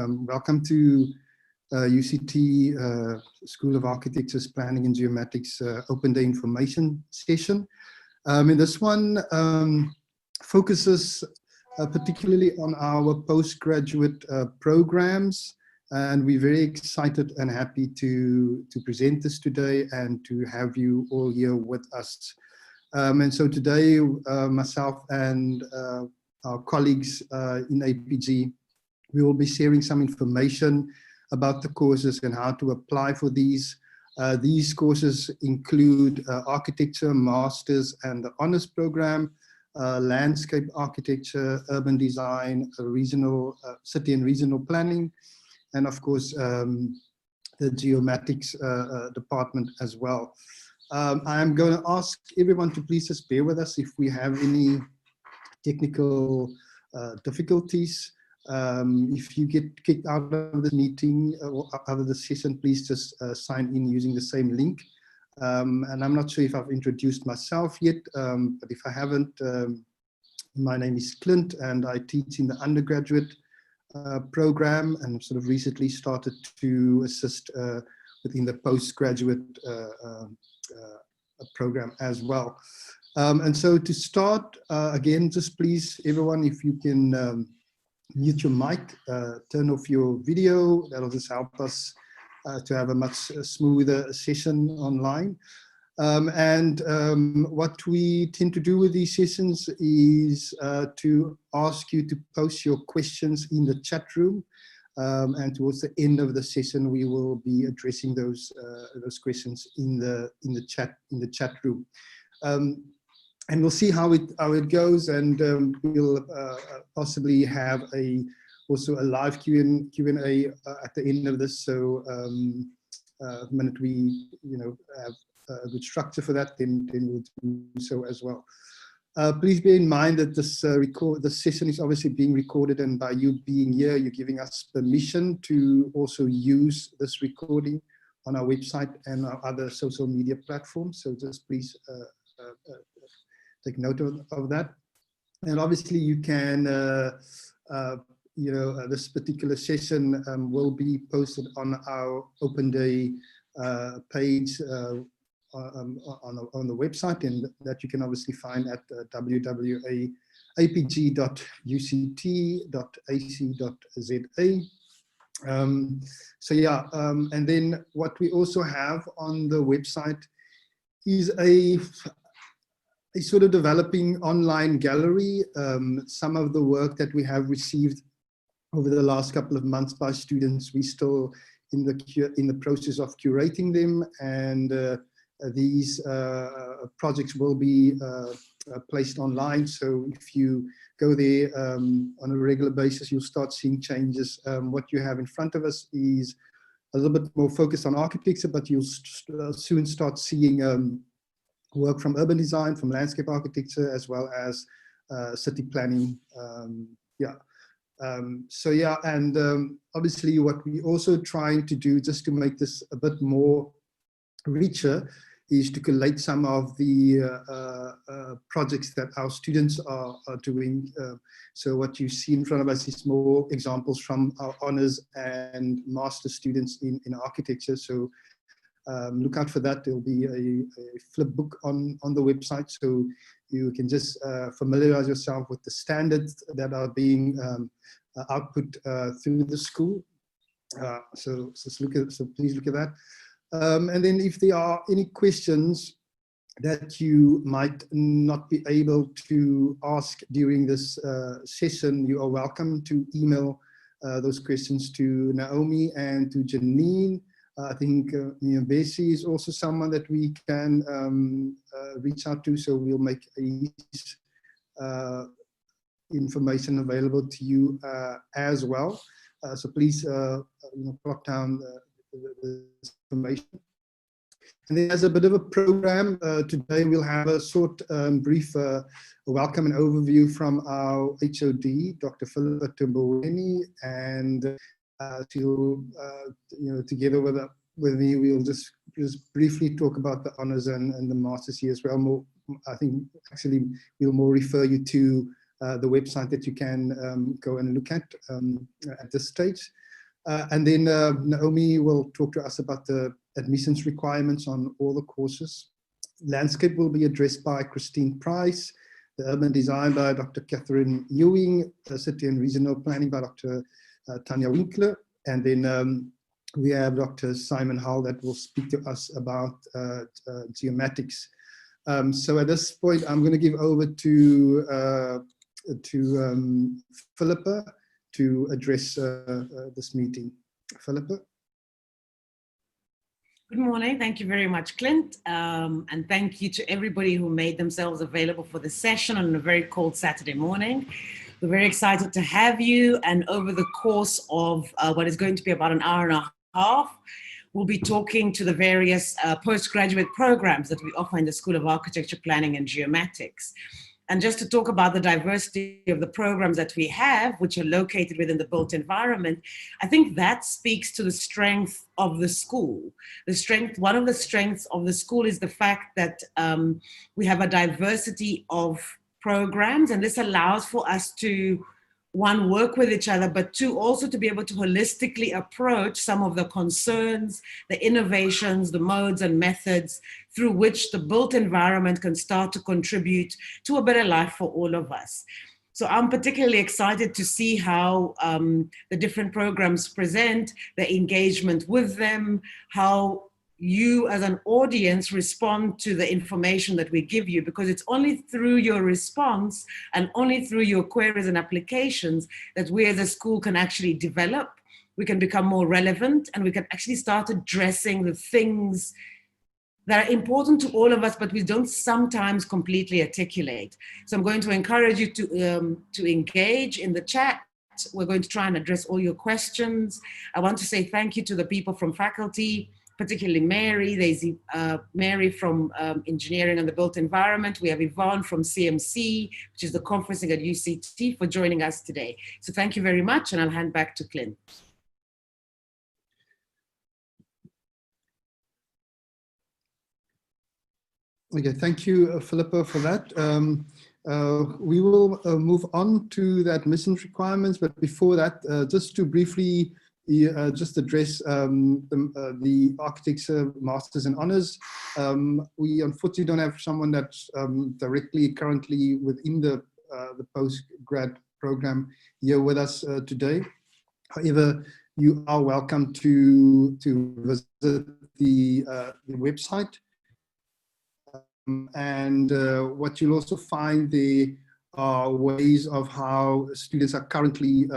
Welcome to UCT School of Architecture's Planning and Geomatics Open Day Information session. And this one focuses particularly on our postgraduate programs, and we're very excited and happy to present this today and to have you all here with us. And so today, myself and our colleagues in APG, we will be sharing some information about the courses and how to apply for these. These courses include architecture, masters, and the honors program, landscape architecture, urban design, regional city and regional planning, and of course the geomatics department as well. I'm going to ask everyone to please just bear with us if we have any technical difficulties. If you get kicked out of the meeting or out of the session, please just sign in using the same link. And I'm not sure if I've introduced myself yet, but if I haven't, my name is Clint and I teach in the undergraduate program and sort of recently started to assist within the postgraduate program as well. And so to start, again, just please, everyone, if you can mute your mic, turn off your video, that'll just help us to have a much smoother session online. What we tend to do with these sessions is to ask you to post your questions in the chat room. And towards the end of the session, we will be addressing those questions in the chat room. And we'll see how it goes, and we'll possibly have also a live Q&A at the end of this. So the minute we have a good structure for that, then we'll do so as well. Please bear in mind that this session is obviously being recorded, and by you being here, you're giving us permission to also use this recording on our website and our other social media platforms. So just please take note of that. And obviously you can, this particular session will be posted on our Open Day page on the website, and that you can obviously find at www.apg.uct.ac.za. So yeah, and then what we also have on the website is a sort of developing online gallery. Some of the work that we have received over the last couple of months by students, we're still in the process of curating them, and these projects will be placed online. So if you go there on a regular basis, you'll start seeing changes. What you have in front of us is a little bit more focused on architecture, but you'll soon start seeing work from urban design, from landscape architecture, as well as city planning. So yeah, and obviously what we also trying to do, just to make this a bit more richer, is to collate some of the projects that our students are doing. So what you see in front of us is more examples from our honors and master students in architecture. So look out for that. There'll be a flip book on the website, so you can just familiarize yourself with the standards that are being output through the school. So please look at that. And then if there are any questions that you might not be able to ask during this session, you are welcome to email those questions to Naomi and to Janine. I think Bsc is also someone that we can reach out to, so we'll make information available to you as well. So please plot down the information. And then as a bit of a program, today we'll have a short brief welcome and overview from our HOD, Dr. Philippa Tumboweni, and she'll, together with me, we'll just briefly talk about the honors and the masters here as well. I think actually we'll more refer you to the website that you can go and look at this stage. And then Naomi will talk to us about the admissions requirements on all the courses. Landscape will be addressed by Christine Price, the urban design by Dr. Catherine Ewing, city and regional planning by Dr. Tanya Winkler, and then we have Dr. Simon Hull that will speak to us about geomatics. So at this point, I'm going to give over to Philippa to address this meeting. Philippa. Good morning. Thank you very much, Clint. And thank you to everybody who made themselves available for this session on a very cold Saturday morning. We're very excited to have you. And over the course of what is going to be about an hour and a half, we'll be talking to the various postgraduate programs that we offer in the School of Architecture, Planning and Geomatics. And just to talk about the diversity of the programs that we have, which are located within the built environment, I think that speaks to the strength of the school. One of the strengths of the school is the fact that we have a diversity of programs, and this allows for us to, one, work with each other, but two, also to be able to holistically approach some of the concerns, the innovations, the modes and methods through which the built environment can start to contribute to a better life for all of us. So I'm particularly excited to see how the different programs present, the engagement with them, how you as an audience respond to the information that we give you, because it's only through your response and only through your queries and applications that we as a school can actually develop, we can become more relevant, and we can actually start addressing the things that are important to all of us, but we don't sometimes completely articulate. So I'm going to encourage you to engage in the chat. We're going to try and address all your questions. I want to say thank you to the people from faculty, particularly Mary. There's Mary from Engineering and the Built Environment. We have Yvonne from CMC, which is the conferencing at UCT, for joining us today. So thank you very much, and I'll hand back to Clint. Okay, thank you, Philippa, for that. We will move on to the admissions requirements, but before that, just to briefly just address the architecture masters and honors. We unfortunately don't have someone that's directly currently within the postgrad program here with us today. However, you are welcome to visit the website. And what you'll also find there are ways of how students are currently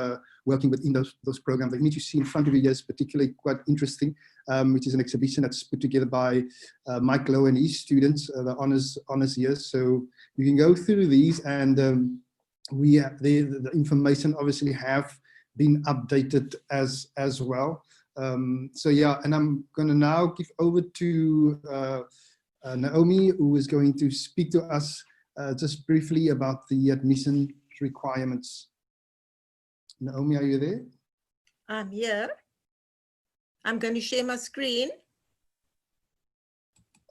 working within those programs. The image you see in front of you is particularly quite interesting, which is an exhibition that's put together by Mike Lowe and his students, the honors years. So you can go through these, and the information obviously have been updated as well. So yeah, and I'm going to now give over to Naomi, who is going to speak to us just briefly about the admission requirements. Naomi, are you there? I'm here. I'm going to share my screen.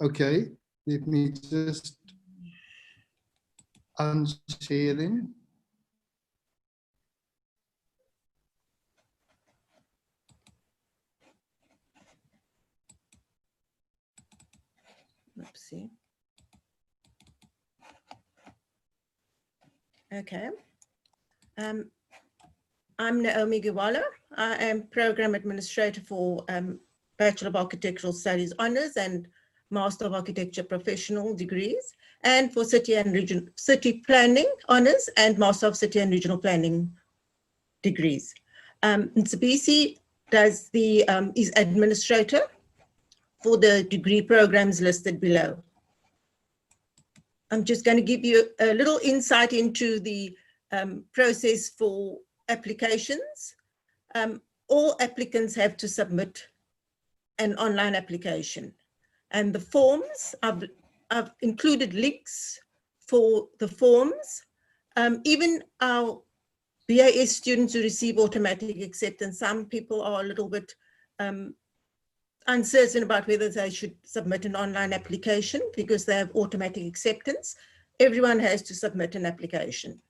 Okay, let me just unshare them. Oopsie. Okay. I'm Naomi Giwala. I am Program Administrator for Bachelor of Architectural Studies Honors and Master of Architecture Professional degrees, and for City Planning Honors and Master of City and Regional Planning degrees. Bsc does is Administrator for the degree programs listed below. I'm just going to give you a little insight into the process for applications. All applicants have to submit an online application, and the forms, I've included links for the forms. Even our BAS students who receive automatic acceptance, some people are a little bit uncertain about whether they should submit an online application because they have automatic acceptance. Everyone has to submit an application.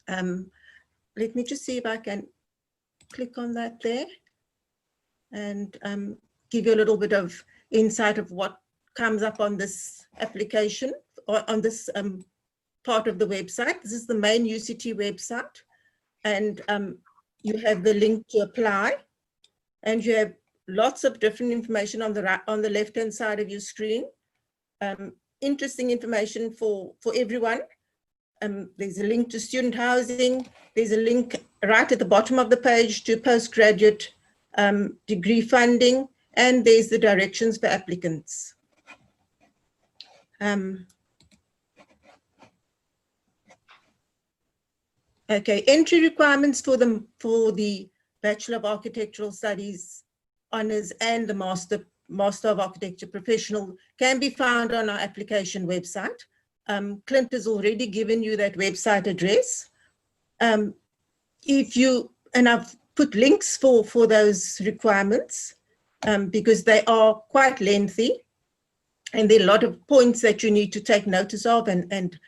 Let me just see if I can click on that there. and give you a little bit of insight of what comes up on this application or on this part of the website. This is the main UCT website, and you have the link to apply, and you have lots of different information on the left-hand side of your screen. Interesting information for everyone. There's a link to student housing. There's a link right at the bottom of the page to postgraduate degree funding, and there's the directions for applicants. Okay, entry requirements for the Bachelor of Architectural Studies Honors and the Master of Architecture Professional can be found on our application website. Clint has already given you that website address. And I've put links for those requirements because they are quite lengthy, and there are a lot of points that you need to take notice of, and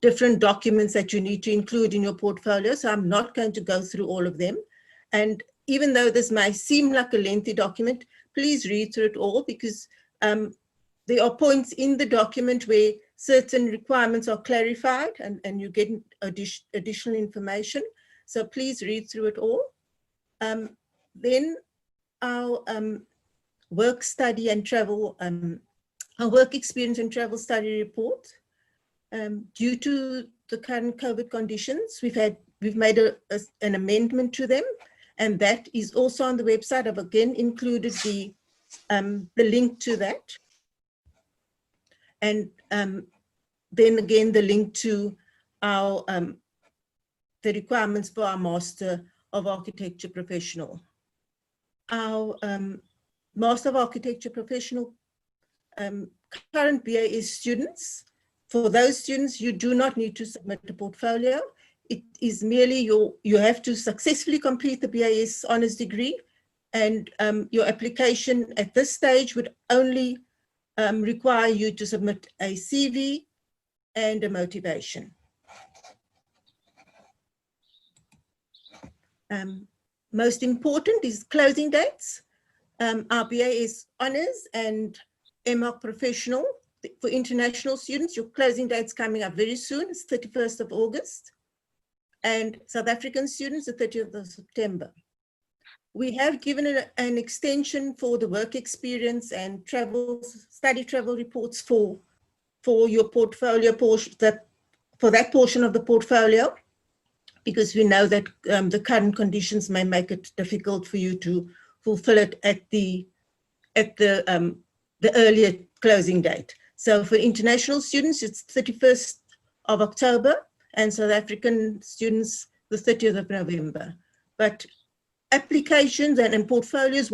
different documents that you need to include in your portfolio. So I'm not going to go through all of them. And even though this may seem like a lengthy document, please read through it all, because there are points in the document where certain requirements are clarified and you get additional information. So please read through it all. Then our work study and travel, our work experience and travel study report. Due to the current COVID conditions, we've made an amendment to them, and that is also on the website. I've again included the link to that, and then again the link to our the requirements for our Master of Architecture Professional. Our Master of Architecture Professional current BAS students. For those students, you do not need to submit a portfolio. It is merely you have to successfully complete the BAS Honors degree, and your application at this stage would only require you to submit a CV and a motivation. Most important is closing dates. Our BAS Honors and MArch Professional, for international students, your closing date's coming up very soon. It's 31st of August. And South African students, the 30th of September. We have given an extension for the work experience and study travel reports for your portfolio portion, for that portion of the portfolio, because we know that the current conditions may make it difficult for you to fulfill it at the earlier closing date. So for international students, it's 31st of October, and South African students, the 30th of November. But applications and portfolios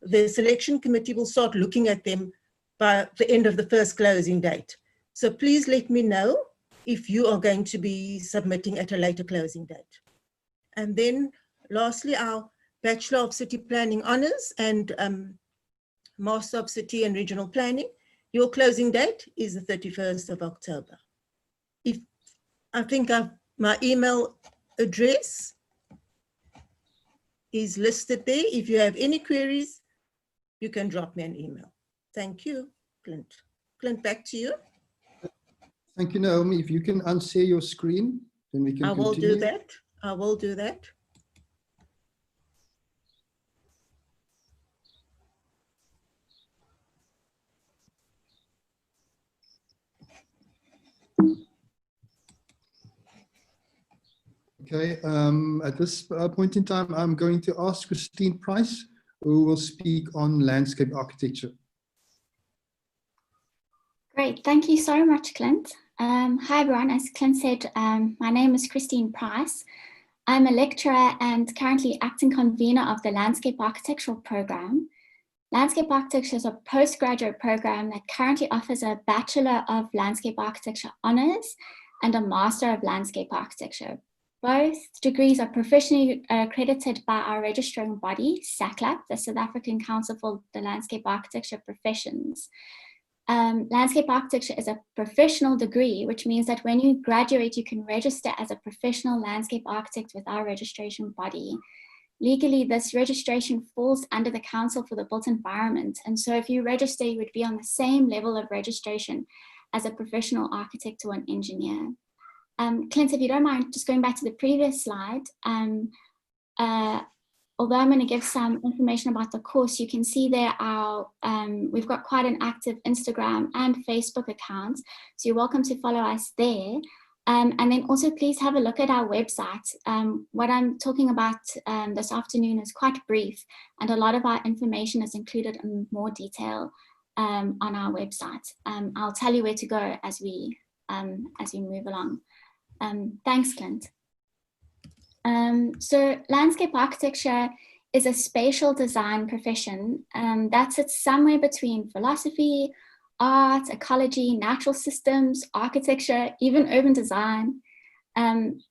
the selection committee will start looking at them by the end of the first closing date. So please let me know if you are going to be submitting at a later closing date. And then lastly, our Bachelor of City Planning Honors and Master of City and Regional Planning. Your closing date is the 31st of October. I think my email address is listed there. If you have any queries, you can drop me an email. Thank you, Clint. Clint, back to you. Thank you, Naomi. If you can unshare your screen, then we can continue. I will do that. I will do that. Okay, at this point in time, I'm going to ask Christine Price, who will speak on landscape architecture. Great, thank you so much, Clint. Hi everyone, as Clint said, my name is Christine Price. I'm a lecturer and currently acting convener of the Landscape Architectural program. Landscape Architecture is a postgraduate program that currently offers a Bachelor of Landscape Architecture Honors and a Master of Landscape Architecture. Both degrees are professionally accredited by our registering body, SACLAP, the South African Council for the Landscape Architecture Professions. Landscape architecture is a professional degree, which means that when you graduate, you can register as a professional landscape architect with our registration body. legally this registration falls under the Council for the Built Environment. And so if you register, you would be on the same level of registration as a professional architect or an engineer. Clint, if you don't mind, just going back to the previous slide, although I'm going to give some information about the course, you can see there we've got quite an active Instagram and Facebook account, so you're welcome to follow us there. And then also please have a look at our website. What I'm talking about this afternoon is quite brief, and a lot of our information is included in more detail on our website. I'll tell you where to go as we move along. Thanks, Clint. So landscape architecture is a spatial design profession that sits somewhere between philosophy, art, ecology, natural systems, architecture, even urban design.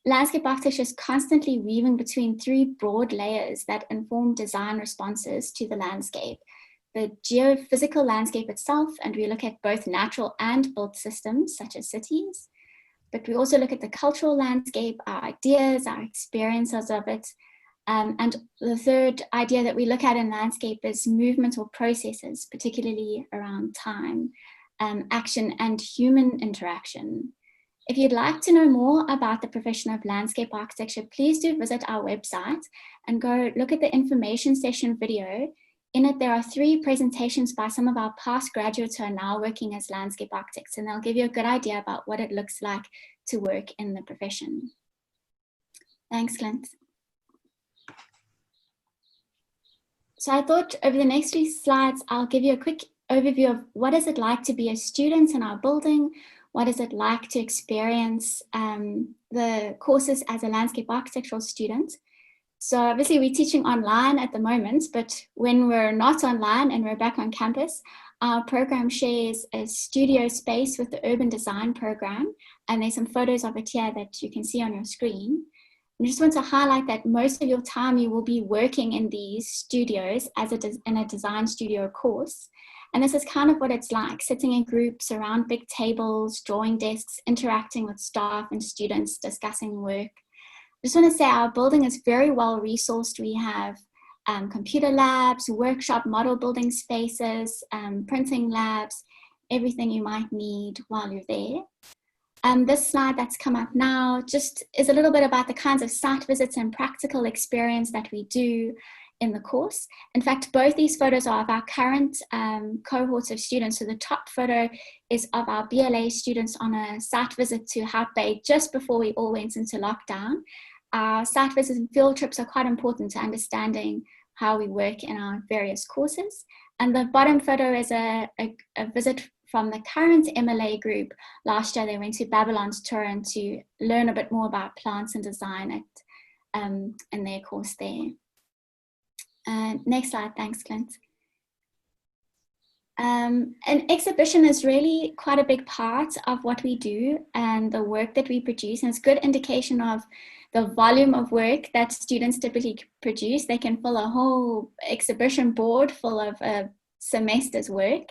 Landscape architecture is constantly weaving between three broad layers that inform design responses to the landscape. The geophysical landscape itself, and we look at both natural and built systems such as cities. But we also look at the cultural landscape, our ideas, our experiences of it. And the third idea that we look at in landscape is movement or processes, particularly around time, action, and human interaction. If you'd like to know more about the profession of landscape architecture, please do visit our website and go look at the information session video. In it, there are 3 presentations by some of our past graduates who are now working as landscape architects, and they'll give you a good idea about what it looks like to work in the profession. Thanks, Clint. So I thought over the next few slides, I'll give you a quick overview of what is it like to be a student in our building, what is it like to experience the courses as a landscape architectural student. So obviously we're teaching online at the moment, but when we're not online and we're back on campus, our program shares a studio space with the urban design program. And there's some photos of it here that you can see on your screen. I just want to highlight that most of your time you will be working in these studios as in a design studio course. And this is kind of what it's like, sitting in groups around big tables, drawing desks, interacting with staff and students, discussing work. I just want to say our building is very well resourced. We have computer labs, workshop model building spaces, printing labs, everything you might need while you're there. This slide that's come up now just is a little bit about the kinds of site visits and practical experience that we do in the course. In fact, both these photos are of our current cohorts of students. So the top photo is of our BLA students on a site visit to Hout Bay just before we all went into lockdown. Our site visits and field trips are quite important to understanding how we work in our various courses. And the bottom photo is a visit from the current MLA group. Last year, they went to Babylon's Turin to learn a bit more about plants and design in their course there. Next slide, thanks, Clint. An exhibition is really quite a big part of what we do and the work that we produce, and it's a good indication of the volume of work that students typically produce. They can fill a whole exhibition board full of a semester's work.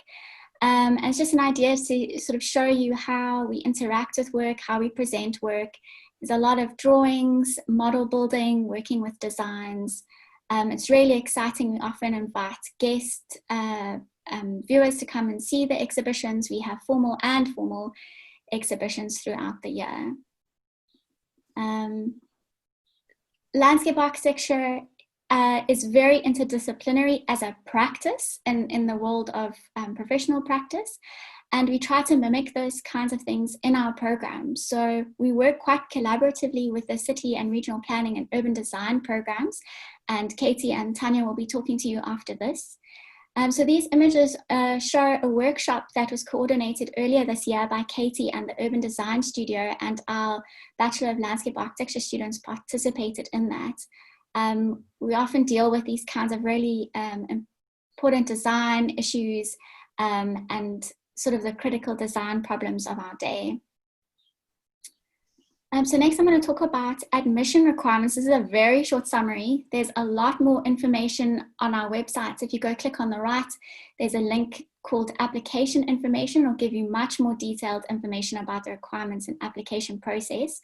And it's just an idea to sort of show you how we interact with work, how we present work. There's a lot of drawings, model building, working with designs. It's really exciting. We often invite guest viewers to come and see the exhibitions. We have formal and informal exhibitions throughout the year. Landscape architecture is very interdisciplinary as a practice in the world of professional practice. And we try to mimic those kinds of things in our programs. So we work quite collaboratively with the city and regional planning and urban design programs. And Katie and Tanya will be talking to you after this. So these images show a workshop that was coordinated earlier this year by Katie and the Urban Design Studio, and our Bachelor of Landscape Architecture students participated in that. We often deal with these kinds of really important design issues and sort of the critical design problems of our day. So next I'm going to talk about admission requirements. This is a very short summary. There's a lot more information on our website. So if you go click on the right, there's a link called application information. It'll give you much more detailed information about the requirements and application process.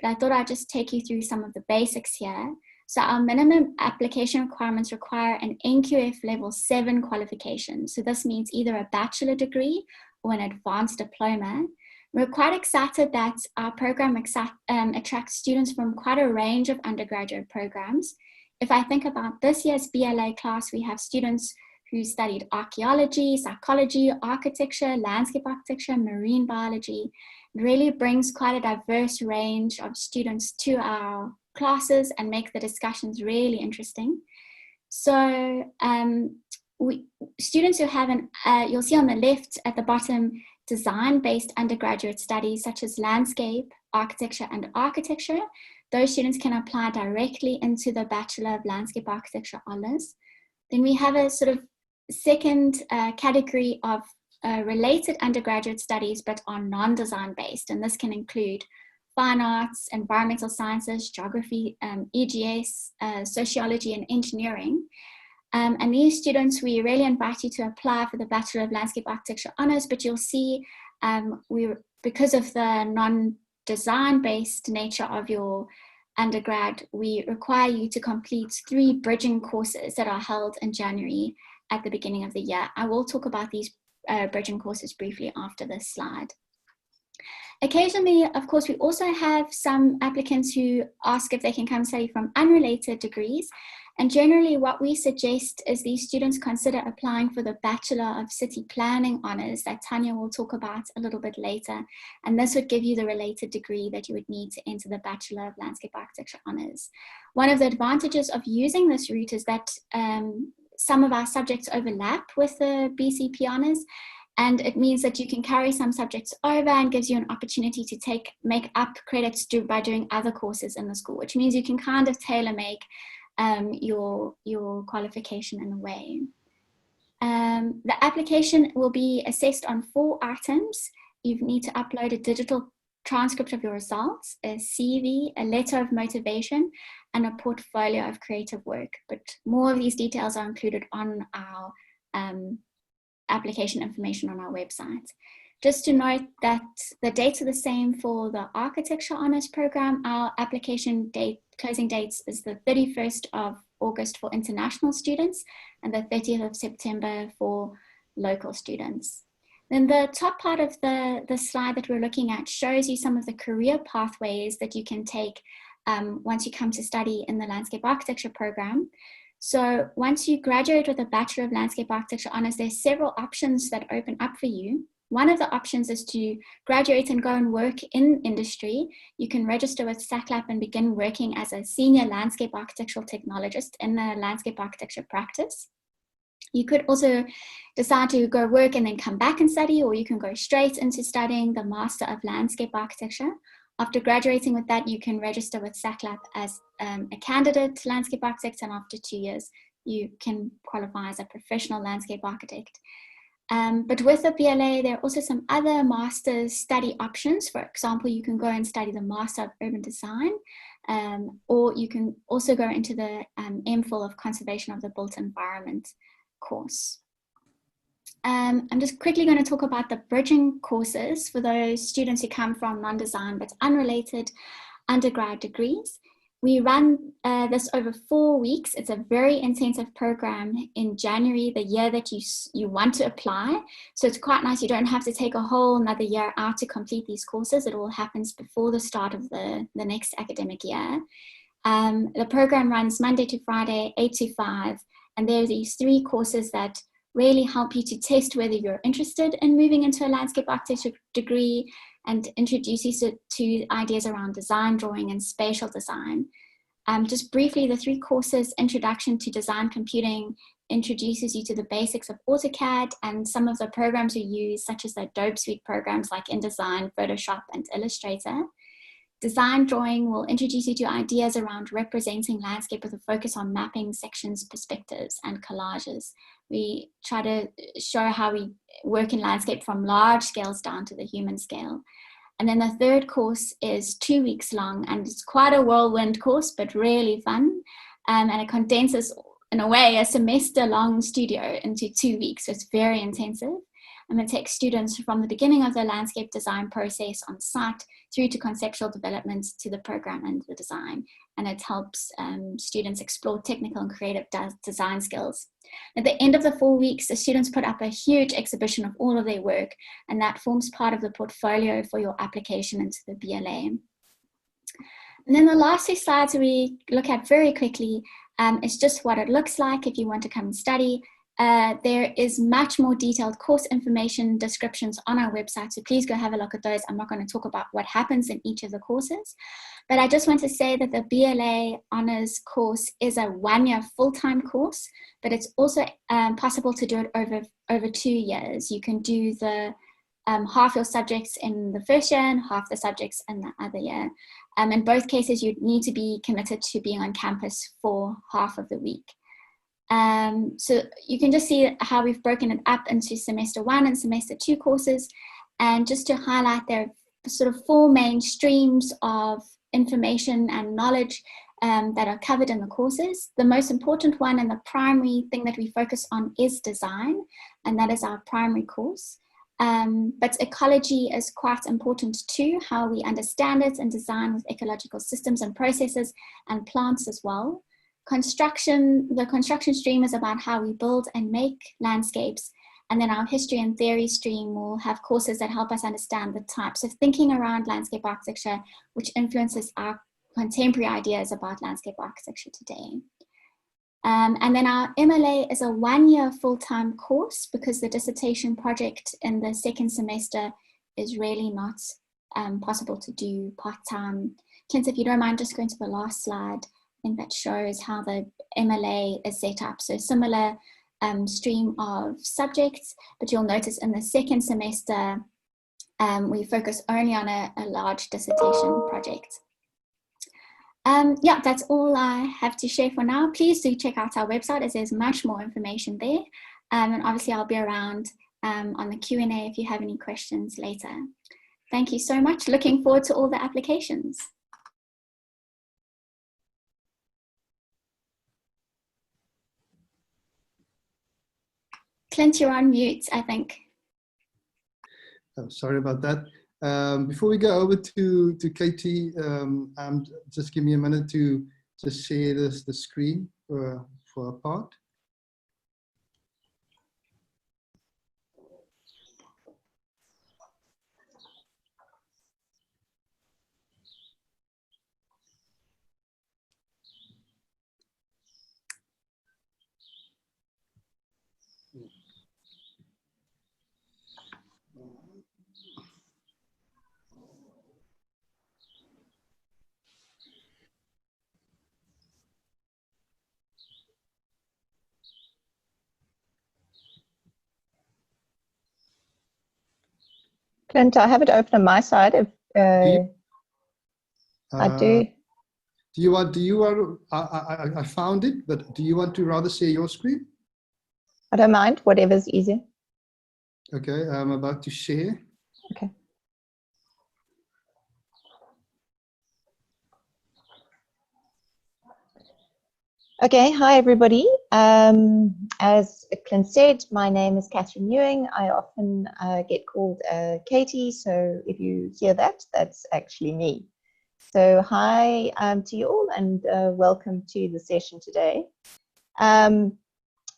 But I thought I'd just take you through some of the basics here. So our minimum application requirements require an NQF level 7 qualification. So this means either a bachelor degree or an advanced diploma. We're quite excited that our program attracts students from quite a range of undergraduate programs. If I think about this year's BLA class, we have students who studied archaeology, psychology, architecture, landscape architecture, marine biology. It really brings quite a diverse range of students to our classes and make the discussions really interesting. So students who have you'll see on the left at the bottom, design-based undergraduate studies such as landscape, architecture, and architecture. Those students can apply directly into the Bachelor of Landscape Architecture Honors. Then we have a sort of second category of related undergraduate studies, but are non-design based. And this can include fine arts, environmental sciences, geography, EGS, sociology, and engineering. And these students, we really invite you to apply for the Bachelor of Landscape Architecture Honors, but you'll see because of the non-design based nature of your undergrad, we require you to complete 3 bridging courses that are held in January at the beginning of the year. I will talk about these bridging courses briefly after this slide. Occasionally, of course, we also have some applicants who ask if they can come study from unrelated degrees. And generally what we suggest is these students consider applying for the Bachelor of City Planning Honors that Tanya will talk about a little bit later. And this would give you the related degree that you would need to enter the Bachelor of Landscape Architecture Honors. One of the advantages of using this route is that some of our subjects overlap with the BCP Honors. And it means that you can carry some subjects over and gives you an opportunity to make up credits by doing other courses in the school, which means you can kind of tailor-make your qualification in a way. The application will be assessed on 4 items. You need to upload a digital transcript of your results, a CV, a letter of motivation, and a portfolio of creative work. But more of these details are included on our application information on our website. Just to note that the dates are the same for the Architecture Honors program. Our application closing dates is the 31st of August for international students and the 30th of September for local students. Then the top part of the slide that we're looking at shows you some of the career pathways that you can take once you come to study in the Landscape Architecture program. So once you graduate with a Bachelor of Landscape Architecture Honors, there's several options that open up for you. One of the options is to graduate and go and work in industry. You can register with SACLAP and begin working as a senior landscape architectural technologist in the landscape architecture practice. You could also decide to go work and then come back and study, or you can go straight into studying the Master of Landscape Architecture. After graduating with that, you can register with SACLAP as a candidate landscape architect, and after 2 years, you can qualify as a professional landscape architect. But with the BLA, there are also some other master's study options. For example, you can go and study the Master of Urban Design, or you can also go into the MPhil of Conservation of the Built Environment course. I'm just quickly going to talk about the bridging courses for those students who come from non-design but unrelated undergrad degrees. We run this over 4 weeks. It's a very intensive program in January, the year that you want to apply. So it's quite nice. You don't have to take a whole another year out to complete these courses. It all happens before the start of the next academic year. The program runs Monday to Friday, 8 to 5. And there are these 3 courses that really help you to test whether you're interested in moving into a landscape architecture degree and introduce you to ideas around design drawing and spatial design. Just briefly, the 3 courses, Introduction to Design Computing, introduces you to the basics of AutoCAD and some of the programs we use, such as the Adobe Suite programs like InDesign, Photoshop, and Illustrator. Design drawing will introduce you to ideas around representing landscape with a focus on mapping, sections, perspectives, and collages. We try to show how we work in landscape from large scales down to the human scale. And then the 3rd course is 2 weeks long, and it's quite a whirlwind course, but really fun. And it condenses, in a way, a semester-long studio into 2 weeks, so it's very intensive. and it takes students from the beginning of the landscape design process on site through to conceptual development to the program and the design. And it helps students explore technical and creative design skills. At the end of the 4 weeks, the students put up a huge exhibition of all of their work, and that forms part of the portfolio for your application into the BLA. And then the last 2 slides we look at very quickly is just what it looks like if you want to come and study. There is much more detailed course information descriptions on our website, so please go have a look at those. I'm not going to talk about what happens in each of the courses, but I just want to say that the BLA Honors course is a 1-year full-time course, but it's also possible to do it over 2 years. You can do the half your subjects in the first year and half the subjects in the other year. In both cases, you need to be committed to being on campus for half of the week. So you can just see how we've broken it up into semester 1 and semester 2 courses. And just to highlight, there are sort of 4 main streams of information and knowledge that are covered in the courses. The most important one and the primary thing that we focus on is design, and that is our primary course. But ecology is quite important too, how we understand it and design with ecological systems and processes and plants as well. The construction stream is about how we build and make landscapes. And then our history and theory stream will have courses that help us understand the types of thinking around landscape architecture, which influences our contemporary ideas about landscape architecture today. And then our MLA is a 1-year full-time course because the dissertation project in the 2nd semester is really not possible to do part-time. Clint, if you don't mind just going to the last slide, I think that shows how the MLA is set up. So similar stream of subjects, but you'll notice in the 2nd semester, we focus only on a large dissertation project. Yeah, that's all I have to share for now. Please do check out our website as there's much more information there. And obviously I'll be around on the Q&A if you have any questions later. Thank you so much. Looking forward to all the applications. Clint, you're on mute, I think. Oh, sorry about that. Before we go over to Katie, just give me a minute to just share the screen for a part. Clint, I have it open on my side. If I do. Do you want? I found it, but do you want to rather share your screen? I don't mind, whatever's easier. Okay, I'm about to share. Okay. Okay, hi everybody. As Clint said, my name is Catherine Ewing. I often get called Katie, so if you hear that, that's actually me. So hi to you all, and welcome to the session today.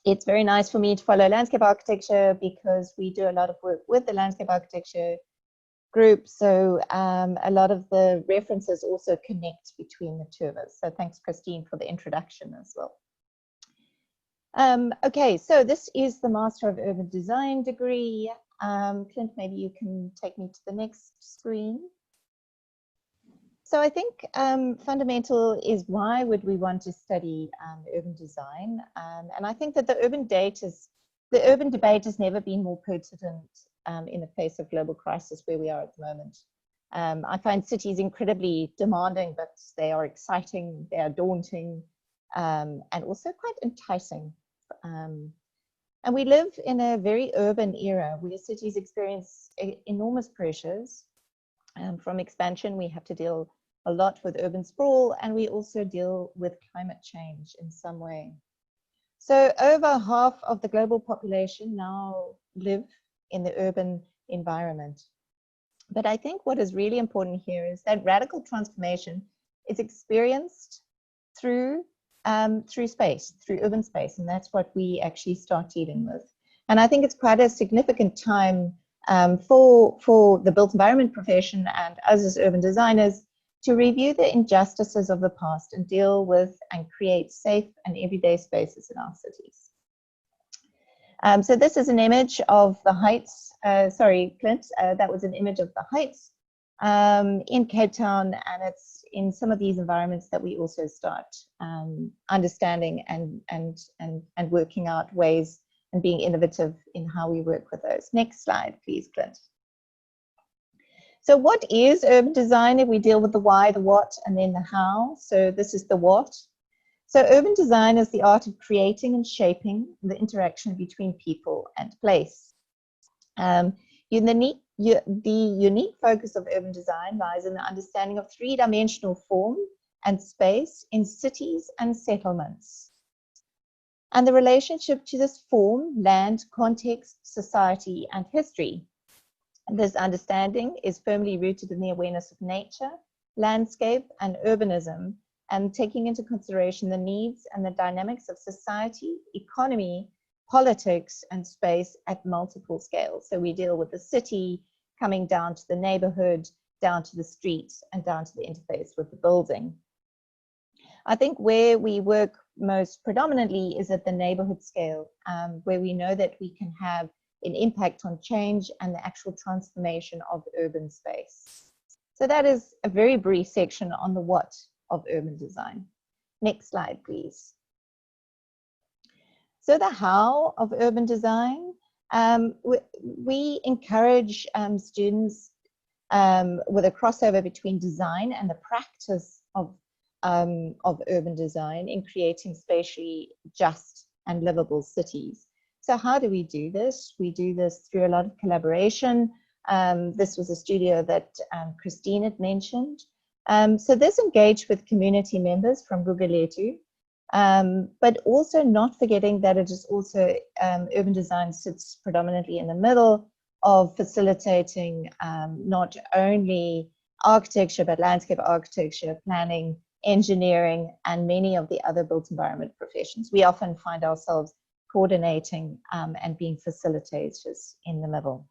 It's very nice for me to follow landscape architecture because we do a lot of work with the landscape architecture group, so a lot of the references also connect between the two of us. So thanks, Christine, for the introduction as well. Okay, so this is the Master of Urban Design degree. Clint, maybe you can take me to the next screen. So I think fundamental is why would we want to study urban design? And I think that the urban debate has never been more pertinent in the face of global crisis where we are at the moment. I find cities incredibly demanding, but they are exciting, they are daunting, and also quite enticing. And we live in a very urban era where cities experience enormous pressures. From expansion, we have to deal a lot with urban sprawl, and we also deal with climate change in some way. So over half of the global population now live in the urban environment. But I think what is really important here is that radical transformation is experienced through space, through urban space, and that's what we actually start dealing with. And I think it's quite a significant time for the built environment profession and us as urban designers to review the injustices of the past and deal with and create safe and everyday spaces in our cities. So this is an image of the Heights, sorry, Clint, that was an image of the Heights in Cape Town, and it's in some of these environments that we also start understanding and working out ways and being innovative in how we work with those. Next slide, please, Clint. So what is urban design if we deal with the why, the what, and then the how? So this is the what. So urban design is the art of creating and shaping the interaction between people and place. The unique focus of urban design lies in the understanding of three-dimensional form and space in cities and settlements, and the relationship to this form, land, context, society, and history. This understanding is firmly rooted in the awareness of nature, landscape, and urbanism, and taking into consideration the needs and the dynamics of society, economy, politics, and space at multiple scales. So we deal with the city, coming down to the neighborhood, down to the streets, and down to the interface with the building. I think where we work most predominantly is at the neighborhood scale, where we know that we can have an impact on change and the actual transformation of urban space. So that is a very brief section on the what of urban design. Next slide, please. So the how of urban design, we encourage students with a crossover between design and the practice of urban design in creating spatially just and livable cities. So how do we do this? We do this through a lot of collaboration. This was a studio that Christine had mentioned. So this engaged with community members from Gugulethu, but also not forgetting that it is also, urban design sits predominantly in the middle of facilitating not only architecture, but landscape architecture, planning, engineering, and many of the other built environment professions. We often find ourselves coordinating and being facilitators in the middle.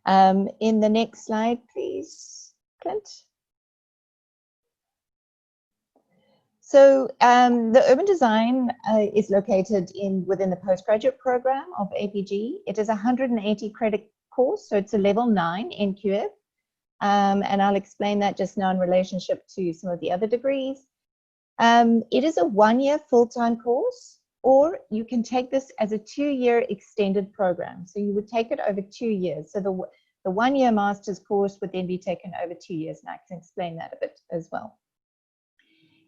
In the next slide, please, Clint. So the urban design is located within the postgraduate program of APG. It is a 180 credit course, so it's a level 9 NQF. And I'll explain that just now in relationship to some of the other degrees. It is a 1-year full-time course, or you can take this as a 2-year extended program. So you would take it over 2 years. So the 1-year master's course would then be taken over 2 years, and I can explain that a bit as well.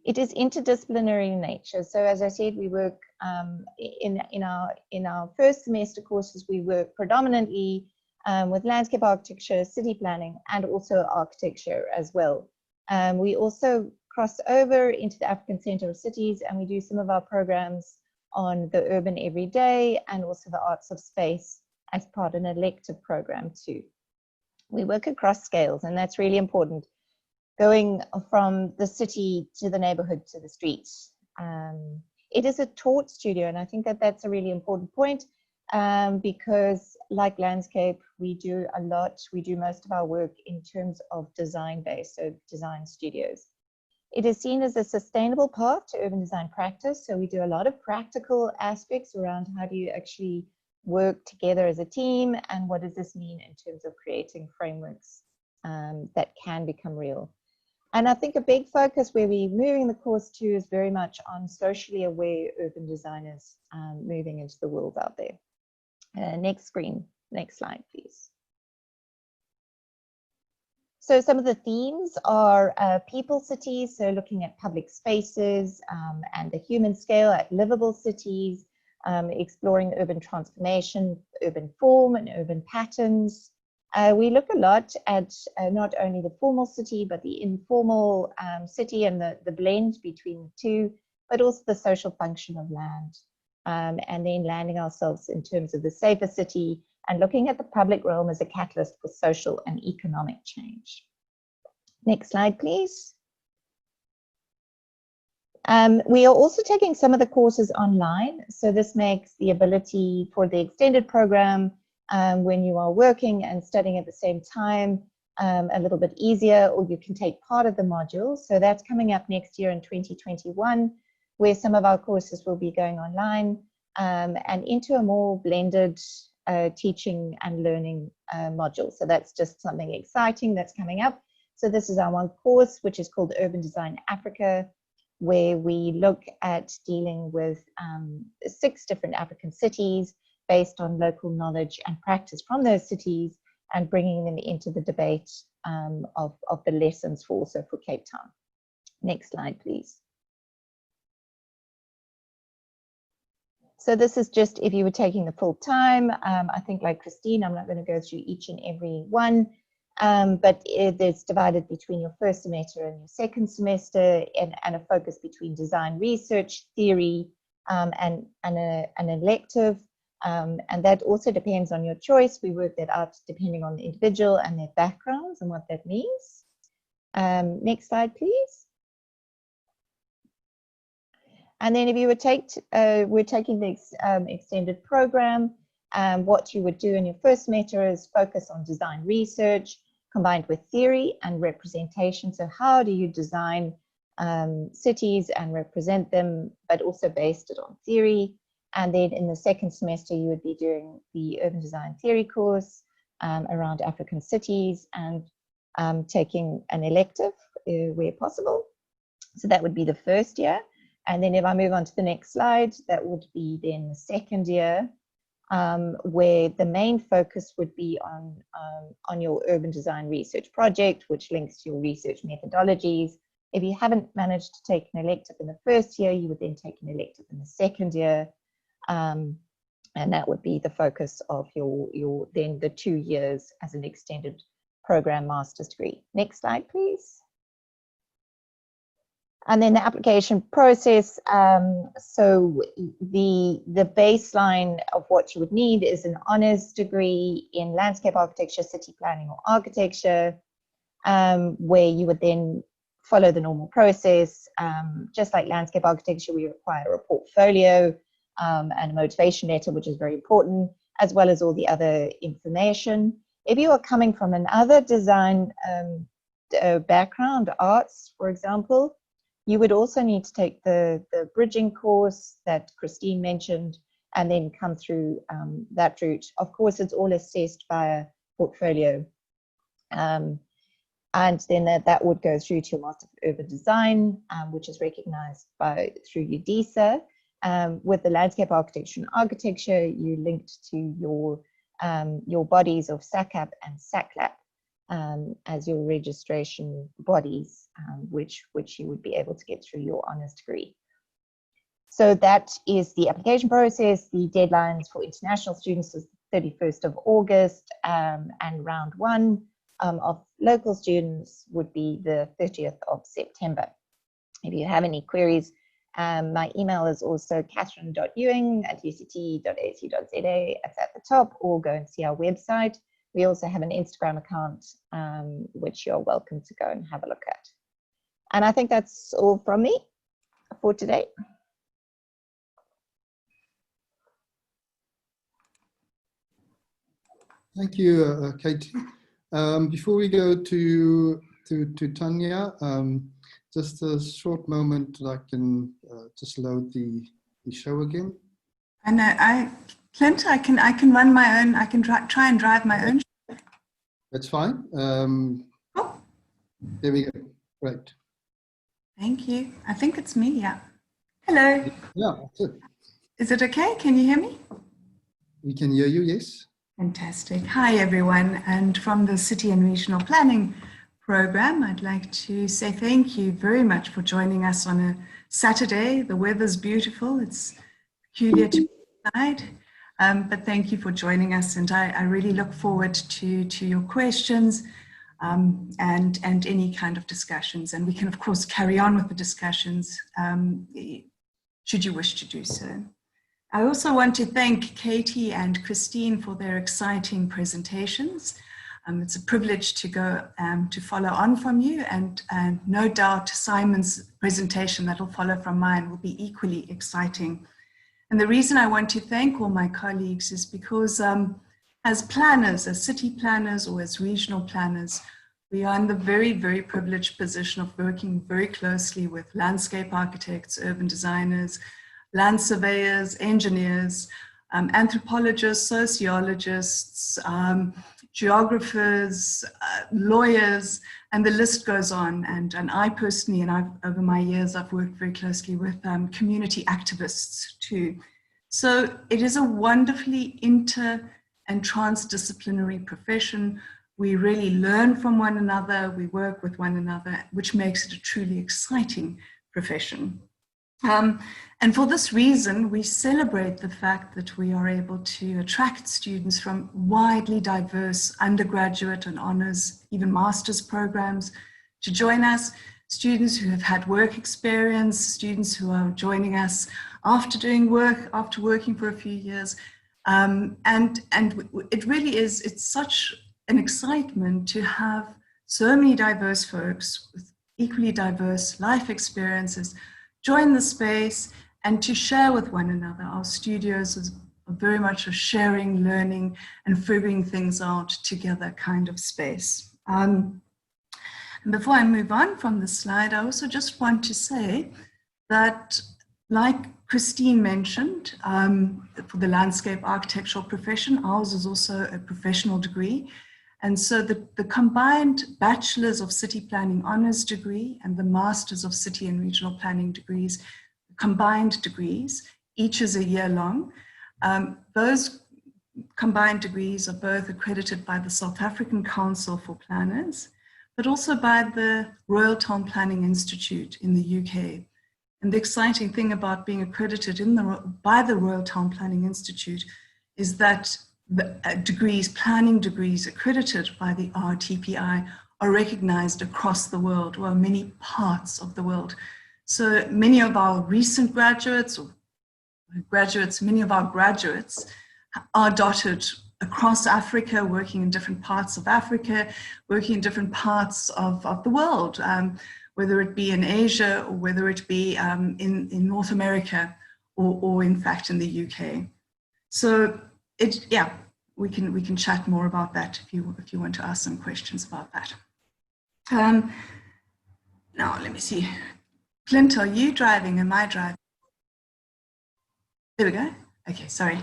It is interdisciplinary in nature. So as I said, we work in our first semester courses, we work predominantly with landscape architecture, city planning, and also architecture as well. We also cross over into the African Center of Cities, and we do some of our programs on the urban everyday and also the arts of space as part of an elective program too. We work across scales, and that's really important, going from the city to the neighborhood to the streets. It is a taught studio, and I think that that's a really important point, because like landscape, we do most of our work in terms of design-based, so design studios. It is seen as a sustainable path to urban design practice. So we do a lot of practical aspects around how do you actually work together as a team, and what does this mean in terms of creating frameworks that can become real. And I think a big focus where we're moving the course to is very much on socially aware urban designers moving into the world out there. Next slide, please. So some of the themes are people cities, so looking at public spaces and the human scale at livable cities, exploring urban transformation, urban form and urban patterns. We look a lot at not only the formal city, but the informal city and the blend between the two, but also the social function of land. And then landing ourselves in terms of the safer city and looking at the public realm as a catalyst for social and economic change. Next slide, please. We are also taking some of the courses online, so this makes the ability for the extended program when you are working and studying at the same time a little bit easier, or you can take part of the modules. So that's coming up next year in 2021, where some of our courses will be going online and into a more blended teaching and learning module. So that's just something exciting that's coming up. So this is our one course, which is called Urban Design Africa, where we look at dealing with 6 different African cities based on local knowledge and practice from those cities and bringing them into the debate of the lessons for also for Cape Town. Next slide, please. So this is just if you were taking the full time. I think like Christine, I'm not going to go through each and every one. But it's divided between your first semester and your second semester, and a focus between design research, theory, and an elective. And that also depends on your choice. We work that out depending on the individual and their backgrounds and what that means. Next slide, please. And then if you would we're taking the extended program, what you would do in your first semester is focus on design research combined with theory and representation. So how do you design cities and represent them, but also based it on theory. And then in the second semester, you would be doing the urban design theory course around African cities and taking an elective where possible. So that would be the first year. And then if I move on to the next slide, that would be then the second year, where the main focus would be on your urban design research project, which links to your research methodologies. If you haven't managed to take an elective in the first year, you would then take an elective in the second year. And that would be the focus of your then the 2 years as an extended program master's degree. Next slide, please. And then the application process. So the baseline of what you would need is an honors degree in landscape architecture, city planning, or architecture, where you would then follow the normal process. Just like landscape architecture, we require a portfolio and a motivation letter, which is very important, as well as all the other information. If you are coming from another design background, arts, for example, you would also need to take the bridging course that Christine mentioned and then come through that route. Of course, it's all assessed via portfolio. And then that would go through to your Master of Urban Design, which is recognized through UDESA. With the landscape architecture and architecture, you linked to your bodies of SACAP and SACLAP as your registration bodies, which you would be able to get through your honors degree. So that is the application process. The deadlines for international students is the 31st of August, and round 1 of local students would be the 30th of September. If you have any queries, my email is also catherine.ewing@uct.ac.za. It's at the top, or go and see our website. We also have an Instagram account, which you're welcome to go and have a look at. And I think that's all from me for today. Thank you, Katie. Before we go to Tanya, just a short moment, I can just load the show again. I know, Clint, I can run my own. I can try and drive my own. That's fine. Oh. There we go. Great. Thank you. I think it's me. Yeah. Hello. Yeah, that's it. Is it okay? Can you hear me? We can hear you. Yes. Fantastic. Hi, everyone. And from the City and Regional Planning Program, I'd like to say thank you very much for joining us on a Saturday. The weather's beautiful. It's peculiar to be outside. But thank you for joining us, and I really look forward to your questions and any kind of discussions. And we can, of course, carry on with the discussions should you wish to do so. I also want to thank Katie and Christine for their exciting presentations. It's a privilege to go to follow on from you, and no doubt Simon's presentation that will follow from mine will be equally exciting. And the reason I want to thank all my colleagues is because as planners, as city planners or as regional planners, we are in the very, very privileged position of working very closely with landscape architects, urban designers, land surveyors, engineers, anthropologists, sociologists, geographers, lawyers, and the list goes on. And I personally, and over my years, I've worked very closely with community activists too. So it is a wonderfully inter and transdisciplinary profession. We really learn from one another, we work with one another, which makes it a truly exciting profession. And for this reason, we celebrate the fact that we are able to attract students from widely diverse undergraduate and honors, even master's programs to join us, students who have had work experience, students who are joining us after doing work, after working for a few years. And it really is, it's such an excitement to have so many diverse folks with equally diverse life experiences join the space and to share with one another. Our studios is very much a sharing, learning, and figuring things out together kind of space. And before I move on from the slide, I also just want to say that, like Christine mentioned, for the landscape architectural profession, ours is also a professional degree. And so the combined Bachelor's of City Planning Honors degree and the Masters of City and Regional Planning degrees, combined degrees, each is a year long. Those combined degrees are both accredited by the South African Council for Planners, but also by the Royal Town Planning Institute in the UK. And the exciting thing about being accredited by the Royal Town Planning Institute is that the planning degrees accredited by the RTPI are recognized across the world, or many parts of the world. So many of our recent graduates, many of our graduates are dotted across Africa, working in different parts of Africa, working in different parts of the world, whether it be in Asia or whether it be in North America or in fact in the UK. So we can chat more about that if you want to ask some questions about that. Now let me see. Clint, are you driving? Am I driving? There we go. Okay, sorry.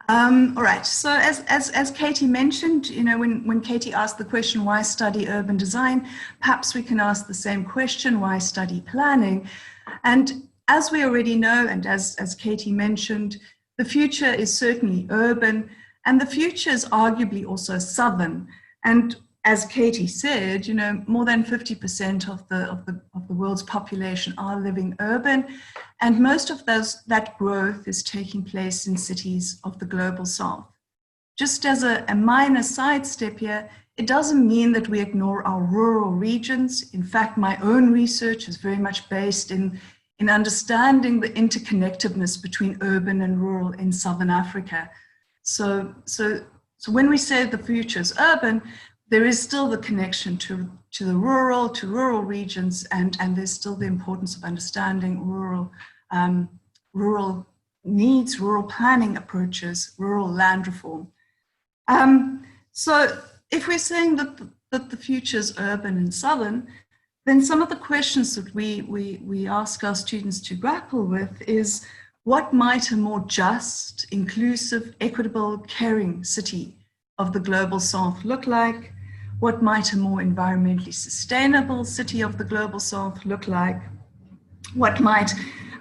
All right. So as Katie mentioned, you know, when Katie asked the question, why study urban design? Perhaps we can ask the same question, why study planning? And as we already know, and as Katie mentioned, the future is certainly urban, and the future is arguably also southern. And as Katie said, you know, more than 50% of the world's population are living urban, and most of that growth is taking place in cities of the global south. Just as a minor sidestep here, it doesn't mean that we ignore our rural regions. In fact, my own research is very much based in understanding the interconnectedness between urban and rural in Southern Africa. So when we say the future is urban, there is still the connection to the rural regions, and there's still the importance of understanding rural needs, rural planning approaches, rural land reform. So if we're saying that the future is urban and southern, then some of the questions that we ask our students to grapple with is, what might a more just, inclusive, equitable, caring city of the global south look like? What might a more environmentally sustainable city of the global south look like? What might,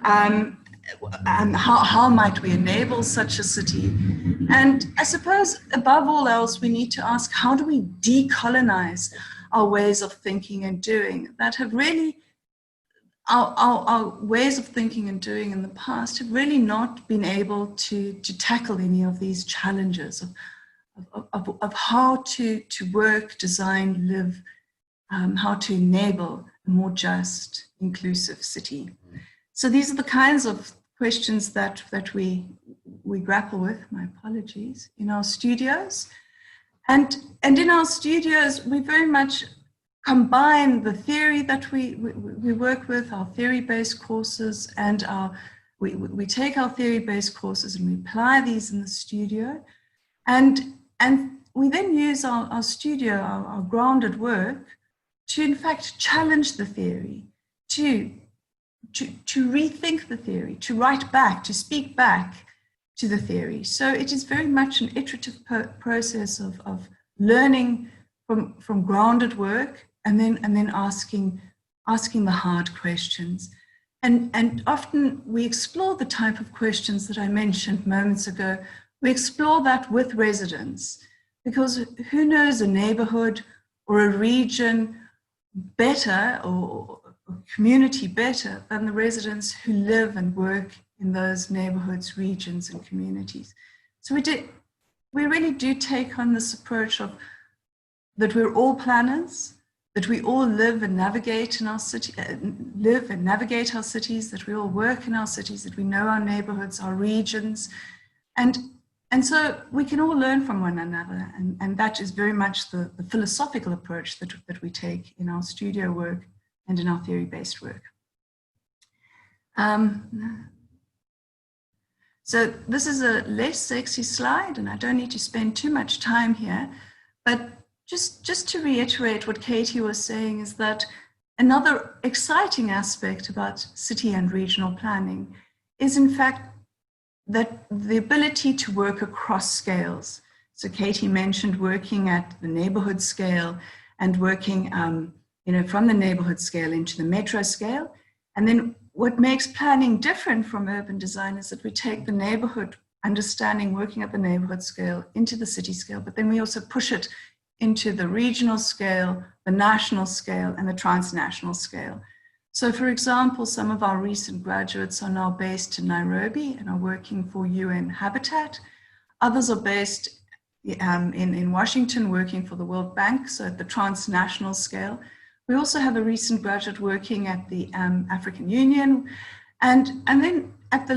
how might we enable such a city? And I suppose above all else, we need to ask, how do we decolonize our ways of thinking and doing that have really, our ways of thinking and doing in the past have really not been able to tackle any of these challenges of how to work, design, live, how to enable a more just, inclusive city. So these are the kinds of questions that we grapple with, my apologies, in our studios. And in our studios, we very much combine the theory that we work with, our theory-based courses, and we take our theory-based courses and we apply these in the studio. And we then use our studio, our grounded work, to in fact challenge the theory, to rethink the theory, to write back, to speak back to the theory. So it is very much an iterative process of learning from grounded work and then asking the hard questions. And often we explore the type of questions that I mentioned moments ago. We explore that with residents, because who knows a neighborhood or a region better, or a community better than the residents who live and work in those neighborhoods, regions, and communities. So we really do take on this approach of that we're all planners, that we all live and navigate in our city, navigate our cities, that we all work in our cities, that we know our neighborhoods, our regions, and so we can all learn from one another, and that is very much the philosophical approach that we take in our studio work and in our theory-based work. So this is a less sexy slide, and I don't need to spend too much time here, but just to reiterate what Katie was saying is that another exciting aspect about city and regional planning is in fact that the ability to work across scales. So Katie mentioned working at the neighborhood scale and working from the neighborhood scale into the metro scale. And then what makes planning different from urban design is that we take the neighborhood understanding, working at the neighborhood scale, into the city scale, but then we also push it into the regional scale, the national scale, and the transnational scale. So for example, some of our recent graduates are now based in Nairobi and are working for UN Habitat. Others are based in Washington, working for the World Bank, so at the transnational scale. We also have a recent graduate working at the African Union, and then at the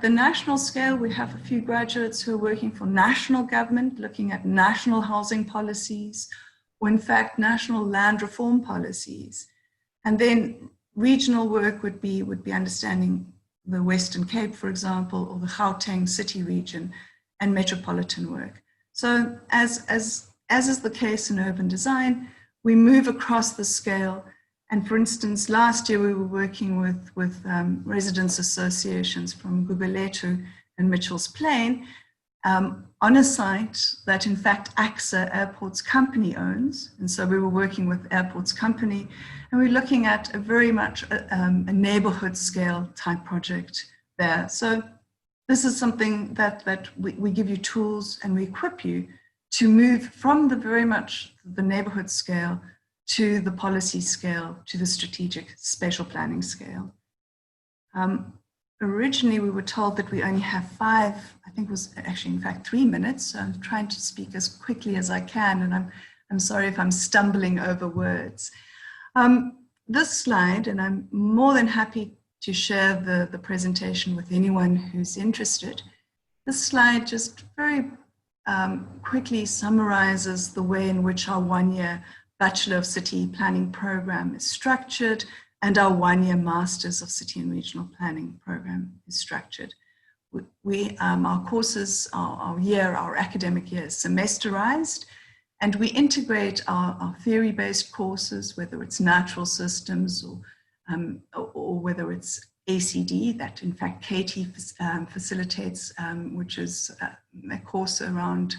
national scale, we have a few graduates who are working for national government, looking at national housing policies, or in fact, national land reform policies. And then regional work would be understanding the Western Cape, for example, or the Gauteng city region, and metropolitan work. So as is the case in urban design, we move across the scale. And for instance, last year we were working with residents associations from Gugulethu and Mitchell's Plain on a site that in fact AXA Airports Company owns. And so we were working with Airports Company, and we're looking at a very much a neighborhood scale type project there. So this is something that we give you tools and we equip you to move from the very much the neighborhood scale to the policy scale, to the strategic spatial planning scale. Originally, we were told that we only have 5, I think it was actually in fact 3 minutes. So I'm trying to speak as quickly as I can, and I'm sorry if I'm stumbling over words. This slide, and I'm more than happy to share the presentation with anyone who's interested. This slide just very quickly summarizes the way in which our 1-year Bachelor of City Planning program is structured and our 1-year Masters of City and Regional Planning program is structured. Our courses, our academic year is semesterized, and we integrate our theory-based courses, whether it's natural systems or whether it's ACD, that in fact Katie facilitates, which is a course around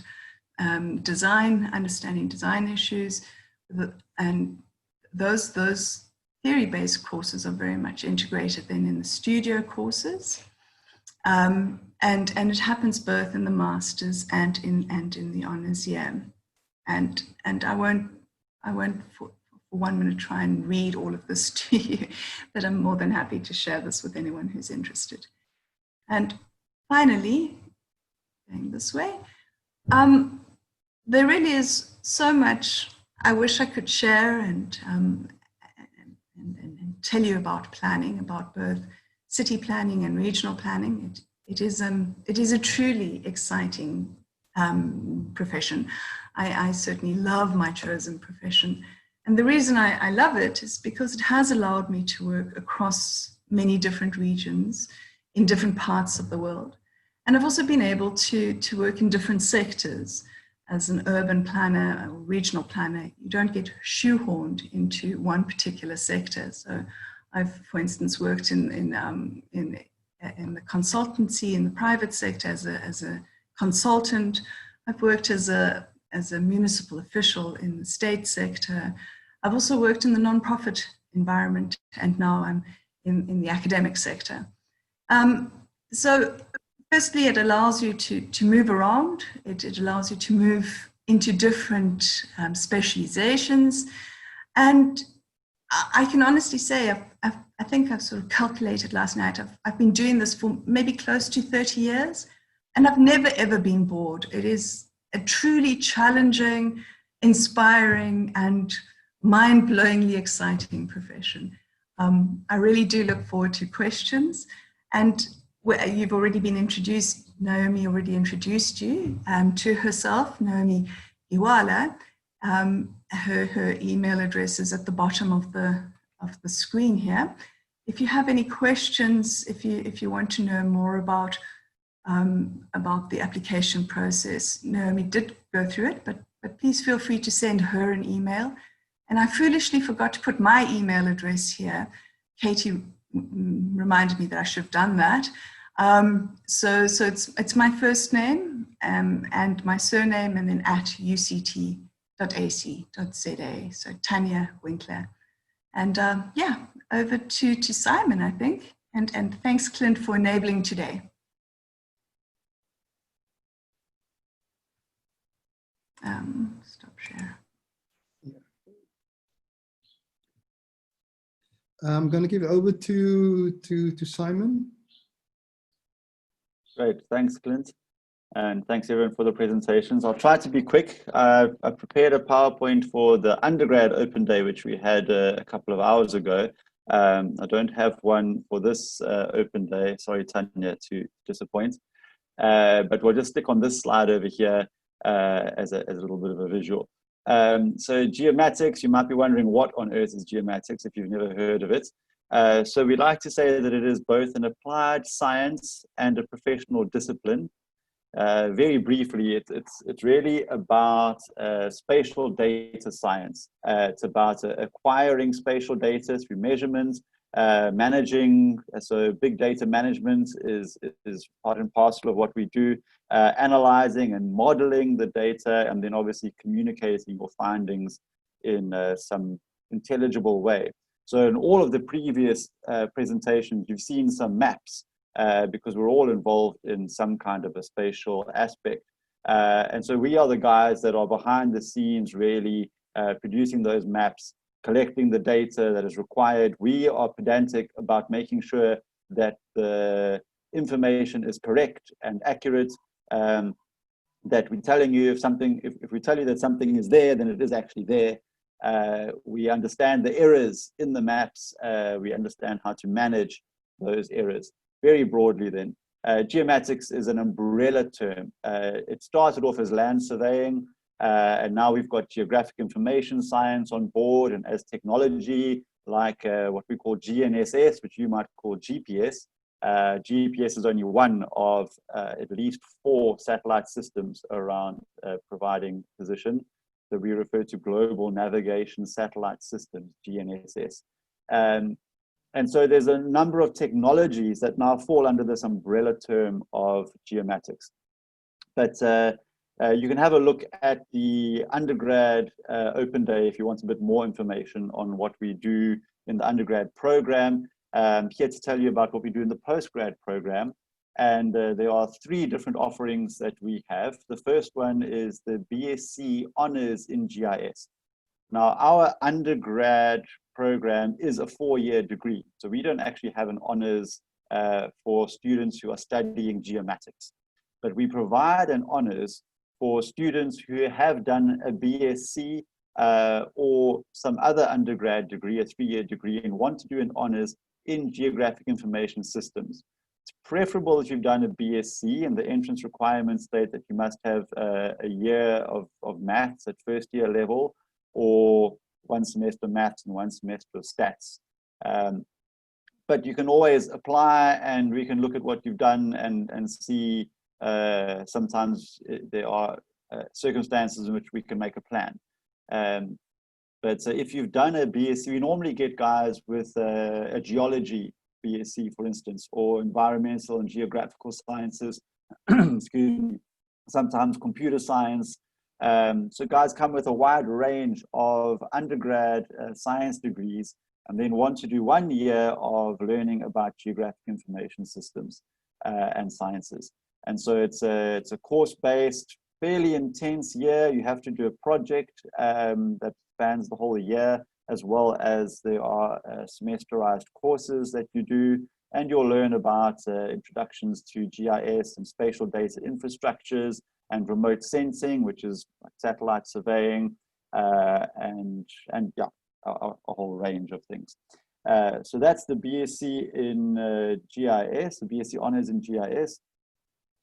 design, understanding design issues. And those theory-based courses are very much integrated then in the studio courses. And it happens both in the Masters and in the Honours year. And I won't for 1 minute try and read all of this to you, but I'm more than happy to share this with anyone who's interested. And finally, going this way, there really is so much I wish I could share and tell you about planning, about both city planning and regional planning. It is a truly exciting profession. I certainly love my chosen profession. And the reason I love it is because it has allowed me to work across many different regions in different parts of the world. And I've also been able to work in different sectors. As an urban planner or regional planner, you don't get shoehorned into one particular sector. So I've, for instance, worked in the consultancy in the private sector as a consultant. I've worked as a municipal official in the state sector. I've also worked in the nonprofit environment, and now I'm in the academic sector. So firstly, it allows you to move around. It allows you to move into different specializations. And I can honestly say, I think I've sort of calculated last night, I've been doing this for maybe close to 30 years, and I've never, ever been bored. It is a truly challenging, inspiring, and mind-blowingly exciting profession. I really do look forward to questions. And you've already been introduced, Naomi already introduced you to herself, Naomi Iwala. Her email address is at the bottom of the screen here. If you have any questions, if you want to know more about the application process, Naomi did go through it, but please feel free to send her an email. And I foolishly forgot to put my email address here. Katie reminded me that I should have done that. So it's my first name and my surname, and then at uct.ac.za. So Tanya Winkler. And yeah, over to Simon, I think. And thanks, Clint, for enabling today. Stop share. I'm going to give it over to Simon. Great, thanks, Clint. And thanks everyone for the presentations. I'll try to be quick. I've prepared a PowerPoint for the undergrad open day, which we had a couple of hours ago. I don't have one for this open day. Sorry, Tanya, to disappoint. But we'll just stick on this slide over here as a little bit of a visual. So geomatics, you might be wondering what on earth is geomatics if you've never heard of it. So we like to say that it is both an applied science and a professional discipline. Very briefly, it's really about spatial data science. It's about acquiring spatial data through measurements, managing, so big data management is part and parcel of what we do, analyzing and modeling the data, and then obviously communicating your findings in some intelligible way. So in all of the previous presentations, you've seen some maps because we're all involved in some kind of a spatial aspect. And so we are the guys that are behind the scenes really producing those maps, collecting the data that is required. We are pedantic about making sure that the information is correct and accurate, that we're telling you if we tell you that something is there, then it is actually there. We understand the errors in the maps. We understand how to manage those errors. Very broadly then, geomatics is an umbrella term. It started off as land surveying, and now we've got geographic information science on board, and as technology like what we call GNSS, which you might call GPS. GPS is only one of at least 4 satellite systems around providing position that we refer to global navigation satellite systems, GNSS. And so there's a number of technologies that now fall under this umbrella term of geomatics. But you can have a look at the undergrad open day if you want a bit more information on what we do in the undergrad program. Here to tell you about what we do in the postgrad program. And there are 3 different offerings that we have. The first one is the Bsc Honors in GIS. Now, our undergrad program is a 4-year degree. So we don't actually have an honors for students who are studying geomatics. But we provide an honors for students who have done a BSc or some other undergrad degree, a 3-year degree, and want to do an honors in geographic information systems. It's preferable if you've done a BSc, and the entrance requirements state that you must have a year of maths at first year level, or 1 semester maths and 1 semester of stats. But you can always apply, and we can look at what you've done and see sometimes there are circumstances in which we can make a plan. But if you've done a BSc, we normally get guys with a geology BSc, for instance, or environmental and geographical sciences, excuse me, sometimes computer science. So guys come with a wide range of undergrad science degrees, and then want to do 1 year of learning about geographic information systems and sciences. And so it's a course-based, fairly intense year. You have to do a project that spans the whole year, as well as there are semesterized courses that you do, and you'll learn about introductions to GIS and spatial data infrastructures and remote sensing, which is like satellite surveying, and yeah, a whole range of things. So that's the BSc in GIS, the Bsc Honors in GIS.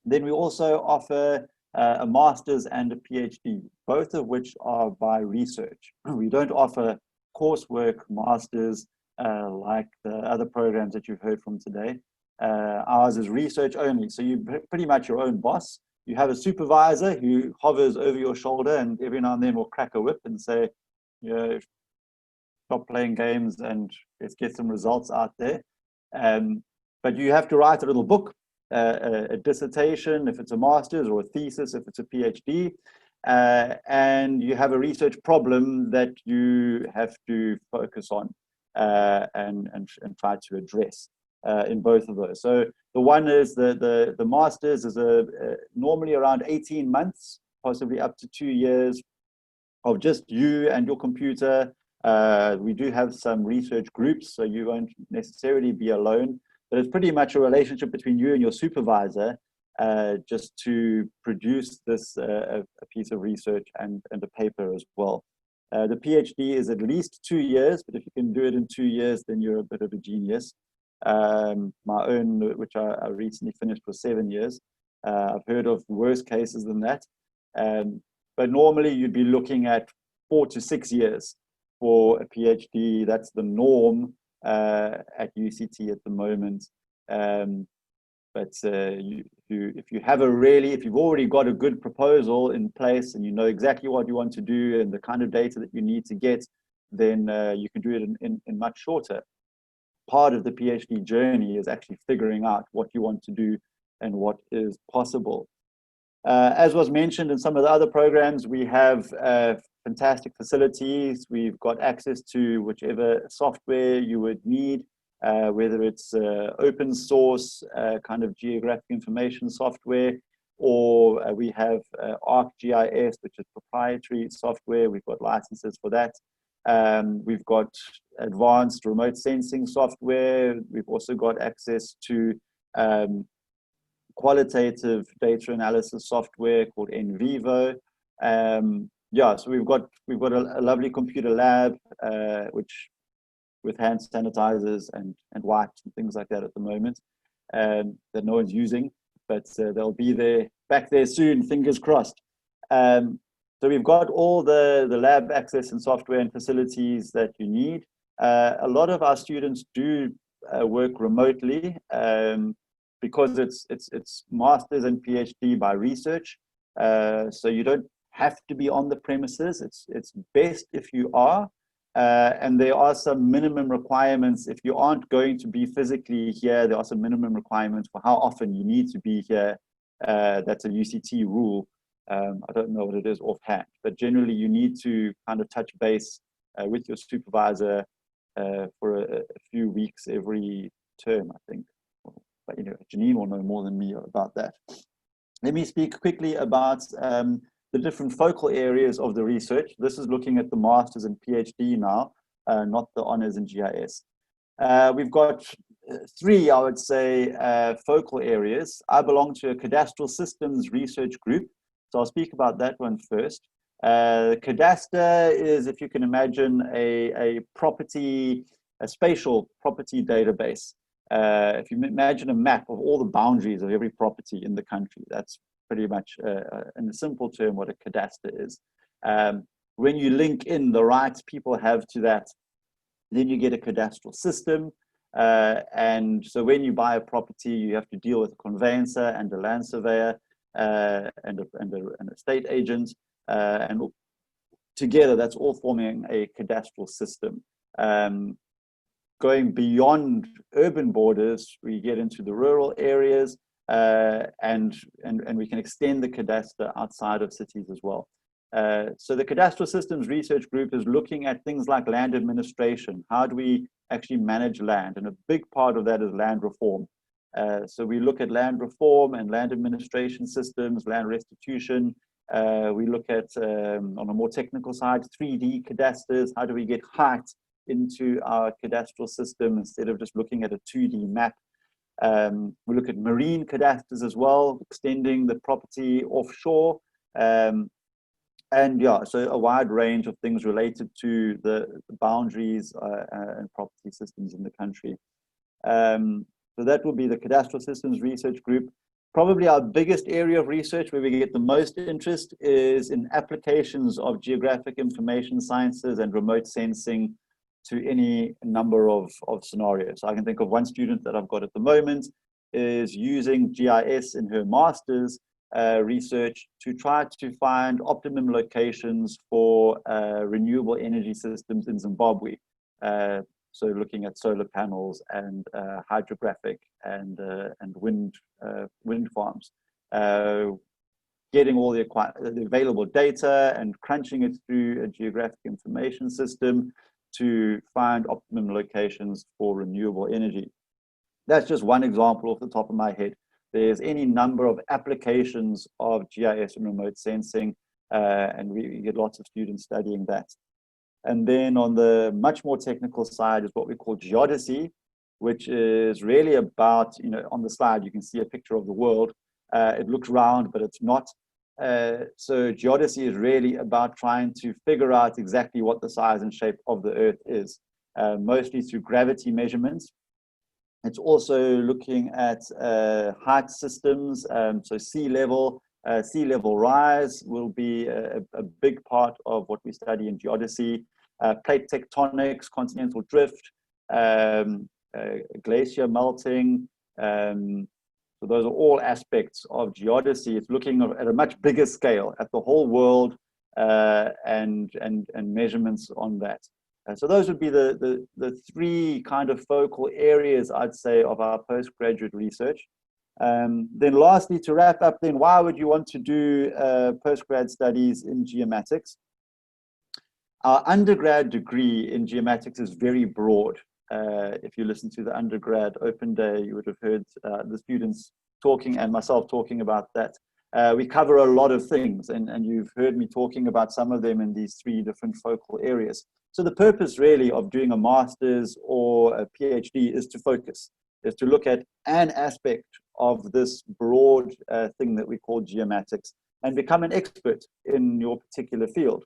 Then we also offer a master's and a PhD, both of which are by research. We don't offer coursework masters like the other programs that you've heard from today. Ours is research only, so you're pretty much your own boss. You have a supervisor who hovers over your shoulder and every now and then will crack a whip and say, you know, stop playing games and let's get some results out there. But you have to write a little book, a dissertation if it's a master's, or a thesis if it's a PhD, and you have a research problem that you have to focus on and try to address in both of those. So the one is the master's is normally around 18 months, possibly up to 2 years of just you and your computer. We do have some research groups, so you won't necessarily be alone, but it's pretty much a relationship between you and your supervisor just to produce this a piece of research and a paper as well. The PhD is at least 2 years, but if you can do it in 2 years, then you're a bit of a genius. My own, which I recently finished, was 7 years. I've heard of worse cases than that. But normally you'd be looking at 4 to 6 years for a PhD. That's the norm at UCT at the moment. But if you've already got a good proposal in place and you know exactly what you want to do and the kind of data that you need to get, then you can do it in much shorter. Part of the PhD journey is actually figuring out what you want to do and what is possible. As was mentioned in some of the other programs, we have fantastic facilities. We've got access to whichever software you would need, whether it's open source kind of geographic information software, or we have ArcGIS, which is proprietary software. We've got licenses for that. We've got advanced remote sensing software. We've also got access to qualitative data analysis software called NVivo. Yeah, so we've got a lovely computer lab, which with hand sanitizers and wipes and things like that at the moment, that no one's using, but they'll be back there soon, fingers crossed. So we've got all the lab access and software and facilities that you need. A lot of our students do work remotely because it's masters and PhD by research. So you don't have to be on the premises. It's best if you are. And there are some minimum requirements. If you aren't going to be physically here, there are some minimum requirements for how often you need to be here. That's a UCT rule. I don't know what it is offhand, but generally you need to kind of touch base with your supervisor for a few weeks every term, I think. But Janine will know more than me about that. Let me speak quickly about the different focal areas of the research. This is looking at the master's and PhD now, not the honors and GIS. We've got 3, I would say, focal areas. I belong to a cadastral systems research group, so I'll speak about that one first. Cadastre is, if you can imagine, a property a spatial property database. If you imagine a map of all the boundaries of every property in the country, that's pretty much, in a simple term, what a cadastre is. When you link in the rights people have to that, then you get a cadastral system. And so when you buy a property, you have to deal with a conveyancer and a land surveyor and an estate agent. And together, that's all forming a cadastral system. Going beyond urban borders, we get into the rural areas, and we can extend the cadastre outside of cities as well. So the Cadastral Systems Research Group is looking at things like land administration. How do we actually manage land? And a big part of that is land reform. So we look at land reform and land administration systems, land restitution. We look at, on a more technical side, 3D cadastres. How do we get height into our cadastral system instead of just looking at a 2D map? We look at marine cadastres as well, extending the property offshore. And yeah, so a wide range of things related to the boundaries and property systems in the country. So that will be the Cadastral Systems Research Group. Probably our biggest area of research where we get the most interest is in applications of geographic information sciences and remote sensing to any number of scenarios. So I can think of one student that I've got at the moment is using GIS in her master's research to try to find optimum locations for renewable energy systems in Zimbabwe. So looking at solar panels and hydrographic and wind farms, getting all the available data and crunching it through a geographic information system to find optimum locations for renewable energy. That's just one example off the top of my head. There's any number of applications of GIS and remote sensing, and we get lots of students studying that. And then on the much more technical side is what we call Geodesy, which is really about, on the slide, you can see a picture of the world. It looks round, but it's not. So Geodesy is really about trying to figure out exactly what the size and shape of the Earth is, mostly through gravity measurements. It's also looking at height systems, so sea level rise will be a big part of what we study in Geodesy. Plate tectonics, continental drift, glacier melting. So those are all aspects of Geodesy. It's looking at a much bigger scale at the whole world and measurements on that. So those would be the three kind of focal areas, I'd say, of our postgraduate research. Then lastly, to wrap up, then why would you want to do postgrad studies in geomatics? Our undergrad degree in geomatics is very broad. If you listen to the undergrad open day, you would have heard the students talking and myself talking about that. We cover a lot of things, and you've heard me talking about some of them in these three different focal areas. So the purpose really of doing a master's or a PhD is to focus, is to look at an aspect of this broad thing that we call geomatics and become an expert in your particular field.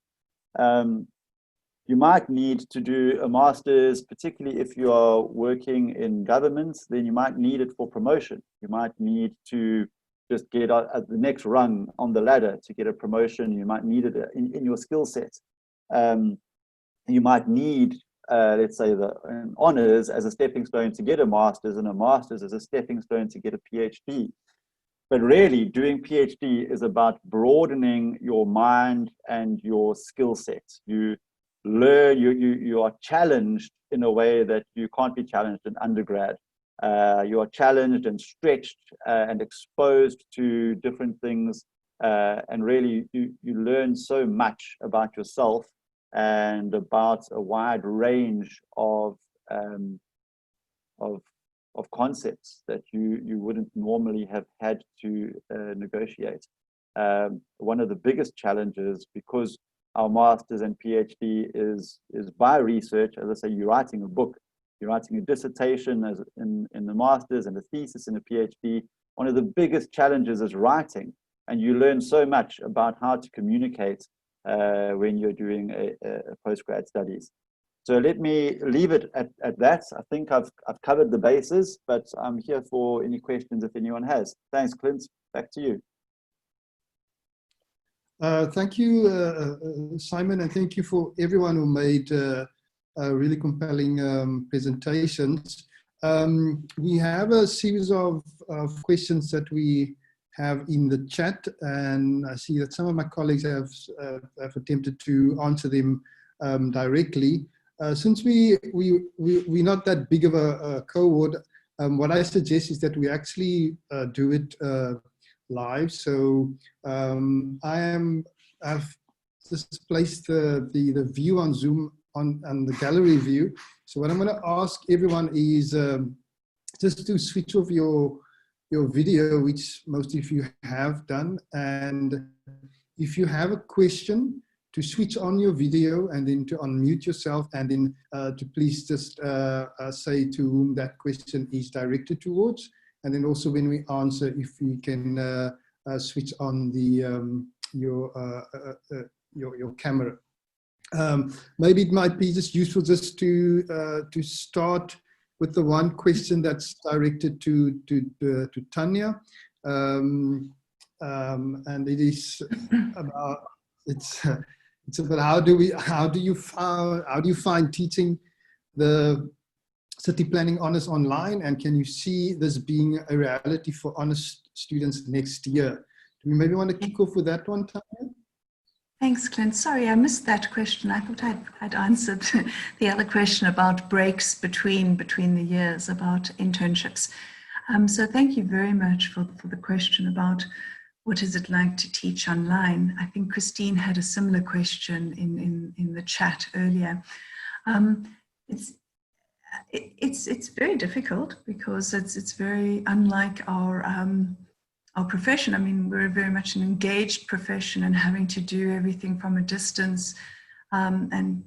You might need to do a master's, particularly if you are working in government, then you might need it for promotion. You might need to just get at the next rung on the ladder to get a promotion. You might need it in your skill set. You might need, let's say, an honors as a stepping stone to get a master's, and a master's as a stepping stone to get a PhD. But really, doing PhD is about broadening your mind and your skill set. You learn, you are challenged in a way that you can't be challenged in undergrad. You are challenged and stretched and exposed to different things, and really you learn so much about yourself and about a wide range of concepts that you wouldn't normally have had to negotiate. One of the biggest challenges, because our master's and PhD is by research, as I say, you're writing a book, you're writing a dissertation in the master's and a thesis in a PhD. One of the biggest challenges is writing, and you learn so much about how to communicate when you're doing a postgrad studies. So let me leave it at that. I think I've covered the bases, but I'm here for any questions if anyone has. Thanks, Clint. Back to you. Thank you, Simon, and thank you for everyone who made really compelling presentations. We have a series of questions that we have in the chat, and I see that some of my colleagues have attempted to answer them directly. Since we're not that big of a cohort, what I suggest is that we actually do it live. So I've just placed the view on Zoom on the gallery view. So what I'm going to ask everyone is just to switch off your video, which most of you have done, and if you have a question, to switch on your video and then to unmute yourself, and then to please just say to whom that question is directed towards. And then also when we answer, if you can switch on your camera. Maybe it might be just useful just to start with the one question that's directed to Tanya, and it is about it's about how do you find teaching the city planning honors online, and can you see this being a reality for honors students next year? Do we maybe want to kick off with that one, Tanya? Thanks, Clint. Sorry, I missed that question. I thought I'd answered the other question about breaks between the years, about internships. So thank you very much for the question about what is it like to teach online. I think Christine had a similar question in the chat earlier. It's very difficult because it's very unlike our profession. I mean, we're very much an engaged profession, and having to do everything from a distance and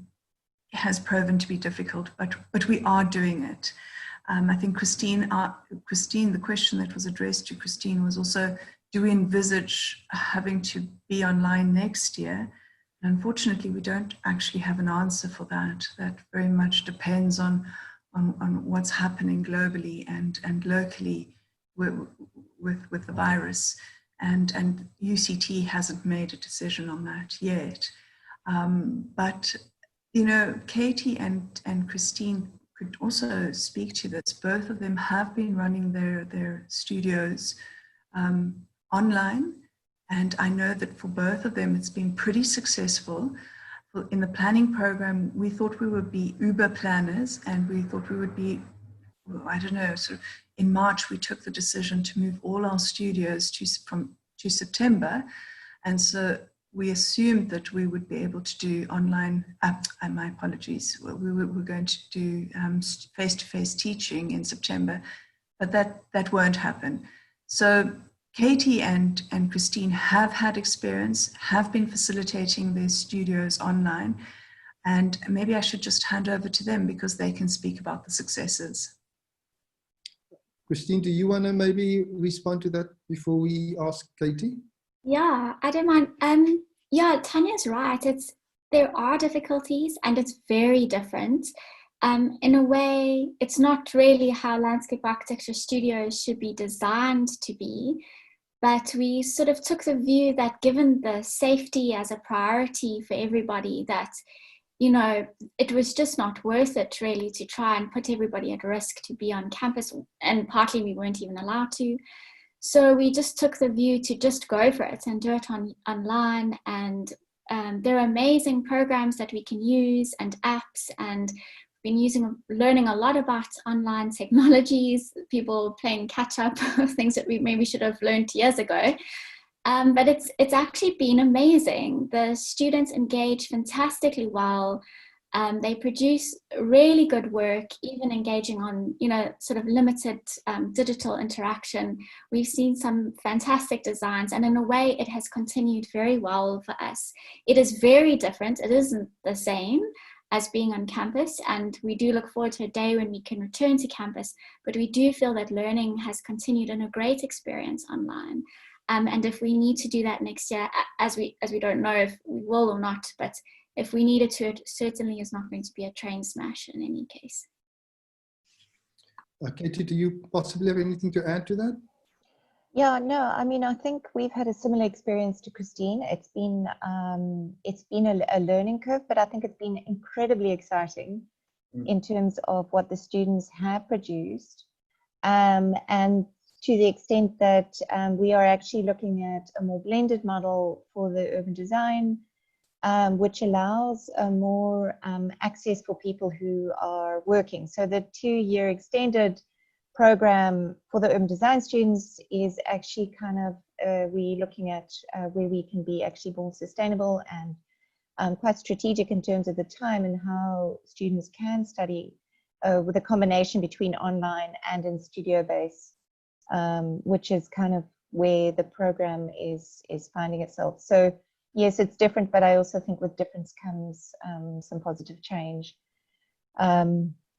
has proven to be difficult, but we are doing it. I think Christine, the question that was addressed to Christine was also, do we envisage having to be online next year? And unfortunately, we don't actually have an answer for that. That very much depends on what's happening globally and locally with the virus, and UCT hasn't made a decision on that yet. But you know, Katie and Christine could also speak to this. Both of them have been running their studios online, and I know that for both of them it's been pretty successful. In the planning program, we thought we would be uber planners, and we thought we would be, I don't know, sort of in March we took the decision to move all our studios to September, and so we assumed that we would be able to do online, my apologies, we were going to do face-to-face teaching in September, but that won't happen. So Katie and Christine have had experience, have been facilitating their studios online, and maybe I should just hand over to them because they can speak about the successes. Christine, do you want to maybe respond to that before we ask Katie? Yeah, I don't mind. Yeah, Tanya's right. There are difficulties, and it's very different. In a way, it's not really how landscape architecture studios should be designed to be, but we sort of took the view that given the safety as a priority for everybody, that, you know, it was just not worth it really to try and put everybody at risk to be on campus, and partly we weren't even allowed to. So we just took the view to just go for it and do it online, and there are amazing programs that we can use and apps, and been learning a lot about online technologies, people playing catch up, things that we maybe should have learned years ago. But it's actually been amazing. The students engage fantastically well. They produce really good work, even engaging on, you know, sort of limited digital interaction. We've seen some fantastic designs, and in a way it has continued very well for us. It is very different. It isn't the same as being on campus, and we do look forward to a day when we can return to campus, but we do feel that learning has continued in a great experience online. And if we need to do that next year, as we don't know if we will or not, but if we needed to, it certainly is not going to be a train smash in any case. Katie, do you possibly have anything to add to that? Yeah, no, I mean, I think we've had a similar experience to Christine. It's been a learning curve, but I think it's been incredibly exciting in terms of what the students have produced. And to the extent that we are actually looking at a more blended model for the urban design, which allows more access for people who are working. So the 2-year extended program for the urban design students is actually kind of, we're looking at where we can be actually more sustainable and quite strategic in terms of the time and how students can study with a combination between online and in studio base, which is kind of where the program is finding itself. So yes, it's different, but I also think with difference comes some positive change.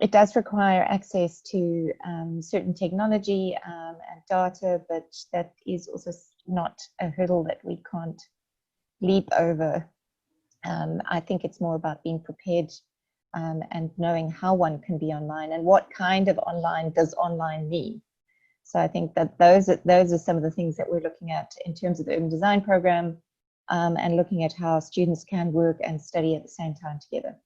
It does require access to certain technology and data, but that is also not a hurdle that we can't leap over. I think it's more about being prepared and knowing how one can be online and what kind of online does online mean. So I think that those are some of the things that we're looking at in terms of the urban design program, and looking at how students can work and study at the same time together.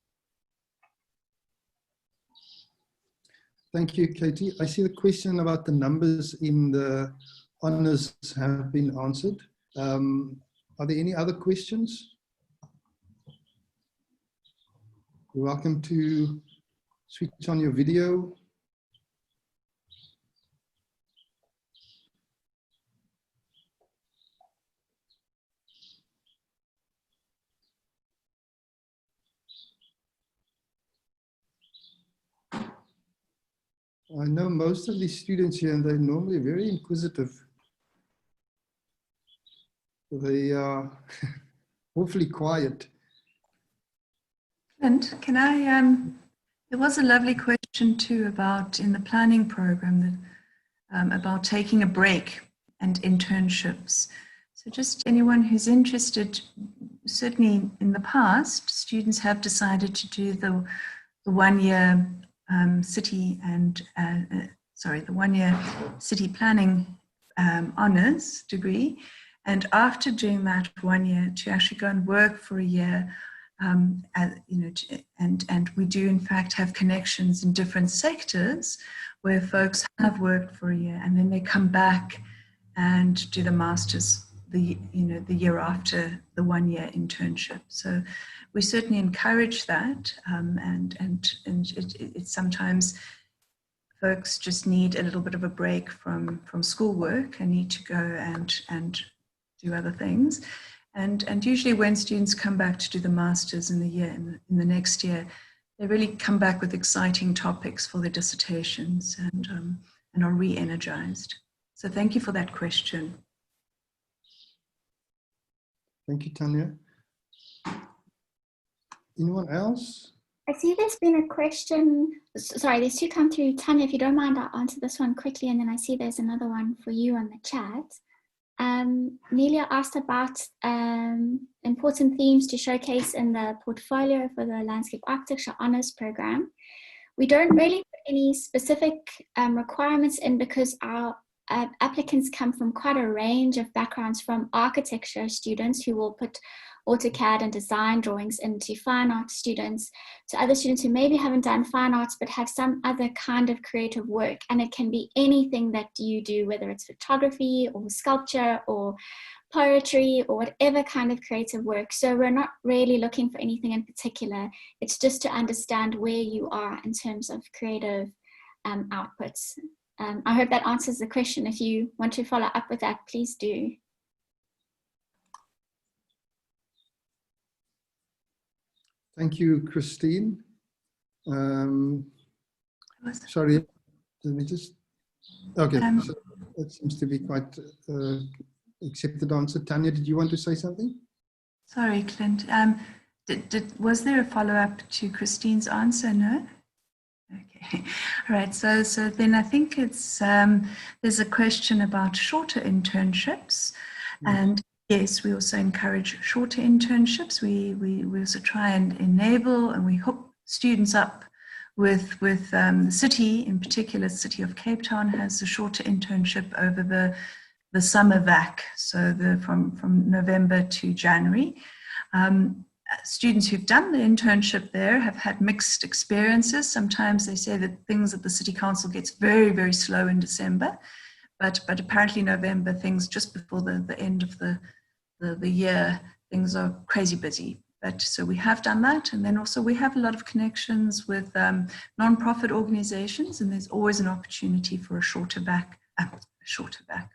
Thank you, Katie. I see the question about the numbers in the honors have been answered. Are there any other questions? You're welcome to switch on your video. I know most of these students here, and they're normally very inquisitive. They are awfully quiet. And can I, there was a lovely question too about in the planning program that, about taking a break and internships. So just anyone who's interested, certainly in the past, students have decided to do the 1-year city and, the 1-year city planning honors degree. And after doing that 1 year, to actually go and work for a year, and we do in fact have connections in different sectors where folks have worked for a year and then they come back and do the master's the year after the 1 year internship. So we certainly encourage that, and it's sometimes folks just need a little bit of a break from schoolwork and need to go and do other things. And usually when students come back to do the master's in the next year, they really come back with exciting topics for their dissertations and are re-energized. So thank you for that question. Thank you, Tanya. Anyone else? I see there's been a question. Sorry, there's 2 come through. Tanya, if you don't mind, I'll answer this one quickly, and then I see there's another one for you on the chat. Nelia asked about important themes to showcase in the portfolio for the Landscape Architecture Honors program. We don't really put any specific requirements in because our applicants come from quite a range of backgrounds, from architecture students who will put AutoCAD and design drawings into fine arts students, to other students who maybe haven't done fine arts but have some other kind of creative work. And it can be anything that you do, whether it's photography or sculpture or poetry or whatever kind of creative work. So we're not really looking for anything in particular. It's just to understand where you are in terms of creative outputs. I hope that answers the question. If you want to follow up with that, please do. Thank you, Christine. Sorry, let me just, okay, so that seems to be quite accepted answer. Tanya, did you want to say something? Sorry, Clint. Was there a follow-up to Christine's answer? No? Okay, all right, so then I think it's, there's a question about shorter internships, and Yes, we also encourage shorter internships. We also try and enable and we hook students up with the city, in particular, the City of Cape Town has a shorter internship over the summer vac, so from November to January. Students who've done the internship there have had mixed experiences. Sometimes they say that things at the City Council gets very, very slow in December, but apparently November, things just before the end of the year, things are crazy busy. But so we have done that, and then also we have a lot of connections with non-profit organizations, and there's always an opportunity for a shorter back,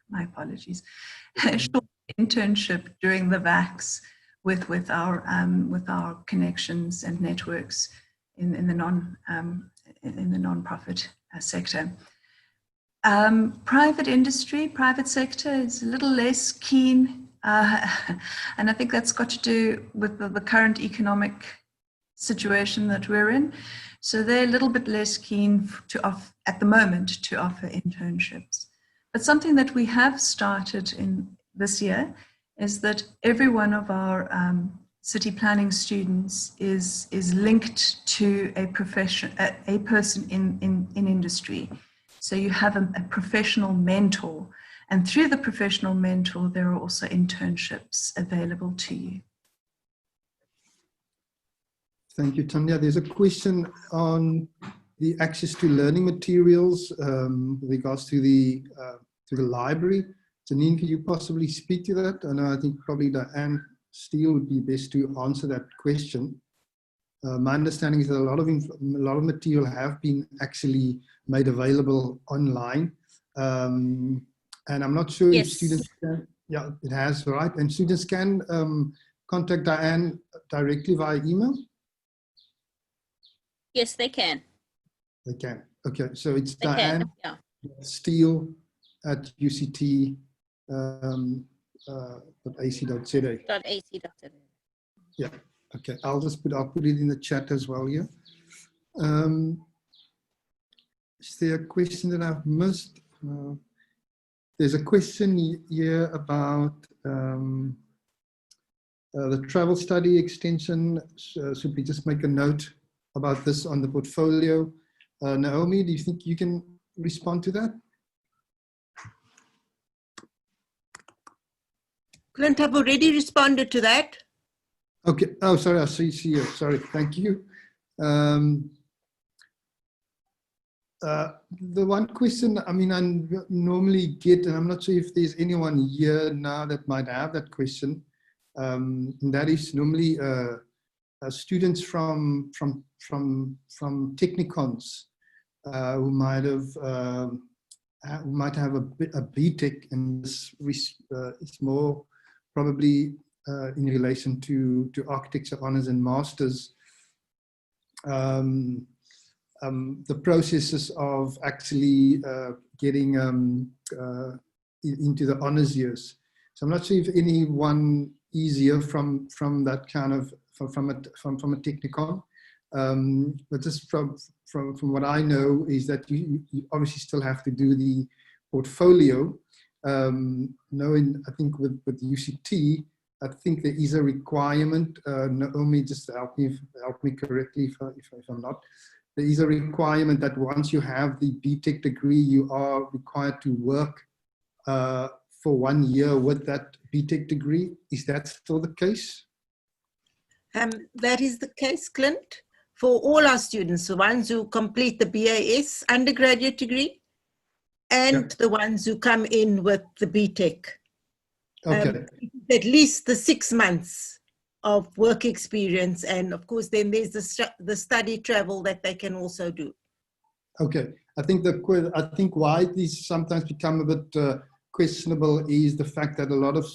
my apologies, a short internship during the VACs with our connections and networks in the non-profit sector. Private industry, private sector is a little less keen. And I think that's got to do with the current economic situation that we're in. So they're a little bit less keen at the moment to offer internships. But something that we have started in this year is that every one of our city planning students is linked to a person in industry. So you have a professional mentor. And through the professional mentor, there are also internships available to you. Thank you, Tanya. There's a question on the access to learning materials with regards to the library. Janine, can you possibly speak to that? And I think probably Diane Steele would be best to answer that question. My understanding is that a lot of material have been actually made available online. And I'm not sure if students can, yeah, it has, right? And students can contact Diane directly via email? Yes, they can. They can. Okay, so it's they Diane Steele at UCT .ac.za. Yeah, okay, I'll put it in the chat as well here. Is there a question that I've missed? There's a question here about the travel study extension. Should we just make a note about this on the portfolio? Naomi, do you think you can respond to that? Clint, I've already responded to that. Okay. Oh, sorry. I see you. Sorry. Thank you. The one question, I mean, I normally get, and I'm not sure if there's anyone here now that might have that question, and that is normally students from technicons who might have a BTech, and this it's more probably in relation to architecture honors and masters. The processes of actually getting into the honors years. So I'm not sure if anyone is here from that kind of from a technicon, but just from what I know is that you obviously still have to do the portfolio. Knowing, I think with UCT, I think there is a requirement. Naomi, just help me correctly if I'm not. There is a requirement that once you have the BTech degree, you are required to work for 1 year with that BTech degree. Is that still the case? That is the case, Clint, for all our students, the ones who complete the BAS undergraduate degree and the ones who come in with the BTech. Okay. At least the 6 months of work experience, and of course then there's the study travel that they can also do. Okay, I think why these sometimes become a bit questionable is the fact that a lot of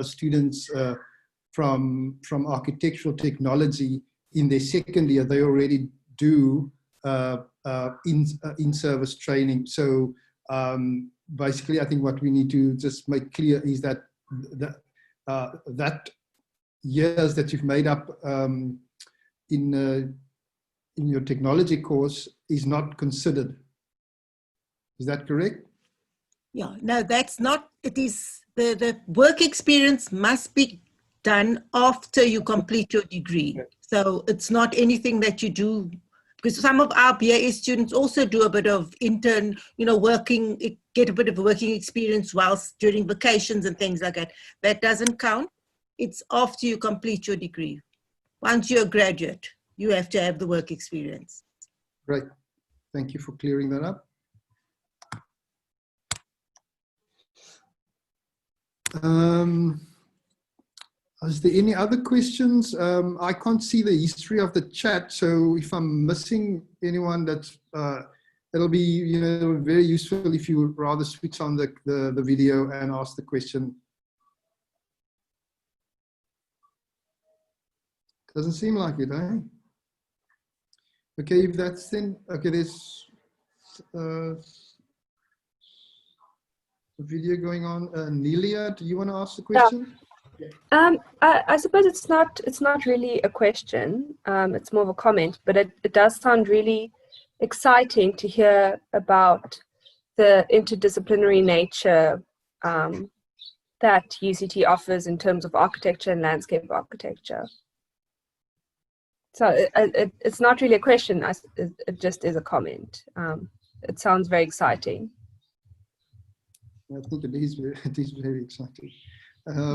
students from architectural technology in their second year, they already do in-service training. So basically, I think what we need to just make clear is that that years that you've made up in your technology course is not considered. Is that correct? Yeah, no, that's not, it is, the work experience must be done after you complete your degree. So it's not anything that you do, because some of our BAS students also do a bit of intern, working, get a bit of working experience whilst during vacations and things like that. That doesn't count. It's after you complete your degree. Once you're a graduate, you have to have the work experience. Great. Thank you for clearing that up. Is there any other questions? I can't see the history of the chat, so if I'm missing anyone, that's it'll be very useful if you would rather switch on the video and ask the question. Doesn't seem like it, eh? Okay, if that's then okay. There's a video going on. Nelia, do you want to ask the question? Yeah. I suppose it's not really a question. It's more of a comment, but it does sound really exciting to hear about the interdisciplinary nature that UCT offers in terms of architecture and landscape architecture. So it's not really a question. It just is a comment. It sounds very exciting. I think it is very exciting.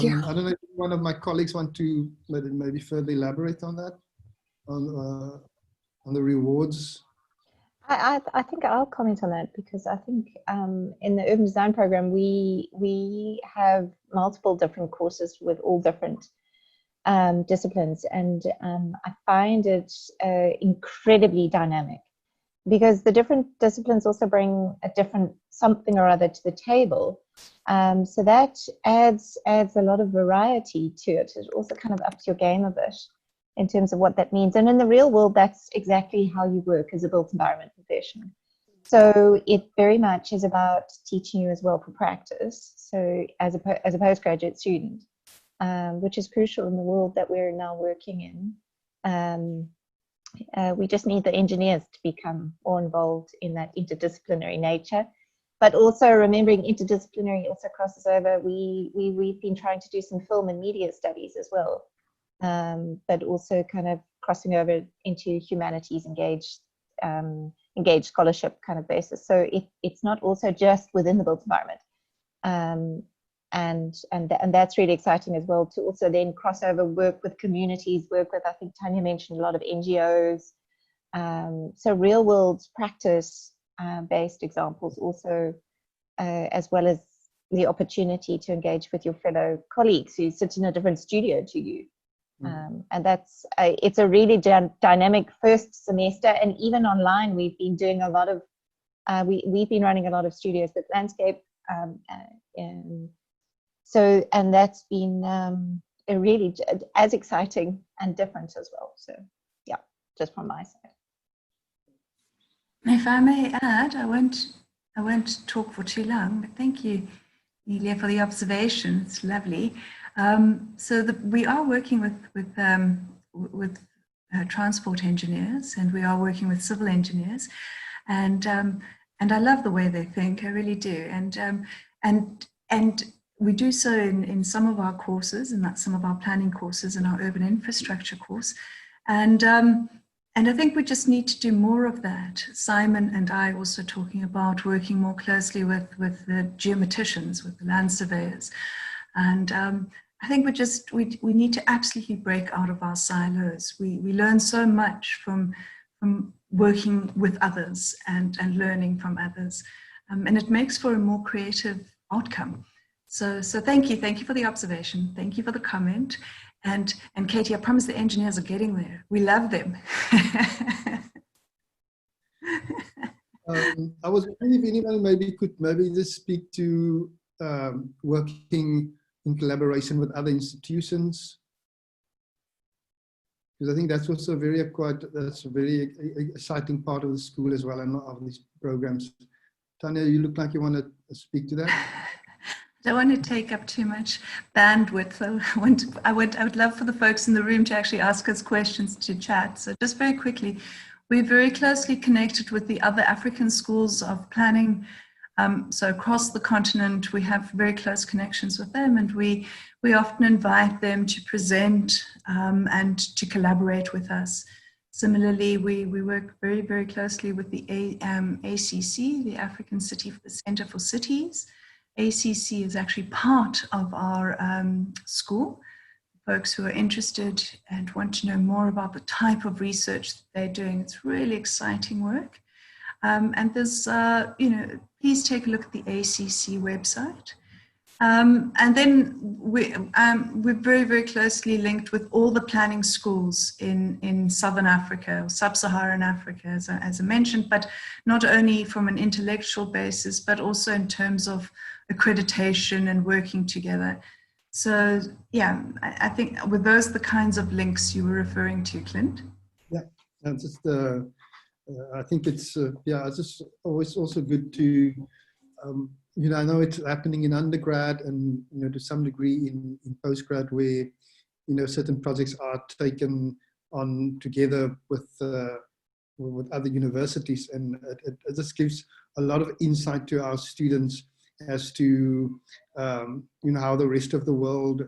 Yeah. I don't know if one of my colleagues want to maybe further elaborate on that, on the rewards. I think I'll comment on that, because I think in the urban design program we have multiple different courses with all different disciplines, and I find it incredibly dynamic, because the different disciplines also bring a different something or other to the table. So that adds a lot of variety to it. It also kind of ups your game a bit in terms of what that means. And in the real world, that's exactly how you work as a built environment professional. So it very much is about teaching you as well for practice. So as a postgraduate student, which is crucial in the world that we're now working in. We just need the engineers to become more involved in that interdisciplinary nature, but also remembering interdisciplinary also crosses over. We've been trying to do some film and media studies as well, but also kind of crossing over into humanities engaged scholarship kind of basis. So it's not also just within the built environment. And that's really exciting as well, to also then cross over, work with communities, work with, I think Tanya mentioned a lot of NGOs. So real world practice based examples also, as well as the opportunity to engage with your fellow colleagues who sit in a different studio to you. And that's, it's a really dynamic first semester, and even online we've been doing a lot of, we've been running a lot of studios with landscape. And that's been a really as exciting and different as well. So yeah, just from my side. If I may add, I won't talk for too long, but thank you, Nelia, for the observation. It's lovely. So we are working with transport engineers, and we are working with civil engineers, and I love the way they think. I really do, and we do so in some of our courses, and that's some of our planning courses and our urban infrastructure course. And I think we just need to do more of that. Simon and I also talking about working more closely with the geomaticians, with the land surveyors. And I think we need to absolutely break out of our silos. We learn so much from working with others and learning from others. And it makes for a more creative outcome. So thank you for the observation. Thank you for the comment. And Katie, I promise the engineers are getting there. We love them. I was wondering if anyone maybe could just speak to working in collaboration with other institutions, because I think that's also that's a very exciting part of the school as well, and of these programs. Tanya, you look like you want to speak to that. I don't want to take up too much bandwidth. So I would love for the folks in the room to actually ask us questions to chat. So just very quickly, we're very closely connected with the other African schools of planning So across the continent, we have very close connections with them, and we often invite them to present and to collaborate with us. Similarly, we work very, very closely with the ACC, the African Centre for Cities. ACC is actually part of our school. Folks who are interested and want to know more about the type of research that they're doing, it's really exciting work. And there's, please take a look at the ACC website. And then we're very, very closely linked with all the planning schools in Southern Africa, Sub-Saharan Africa, as I mentioned, but not only from an intellectual basis, but also in terms of accreditation and working together. So, yeah, I think were those the kinds of links you were referring to, Clint? Yeah, that's just I think it's it's just always also good to I know it's happening in undergrad and to some degree in postgrad, where certain projects are taken on together with other universities, and it just gives a lot of insight to our students as to how the rest of the world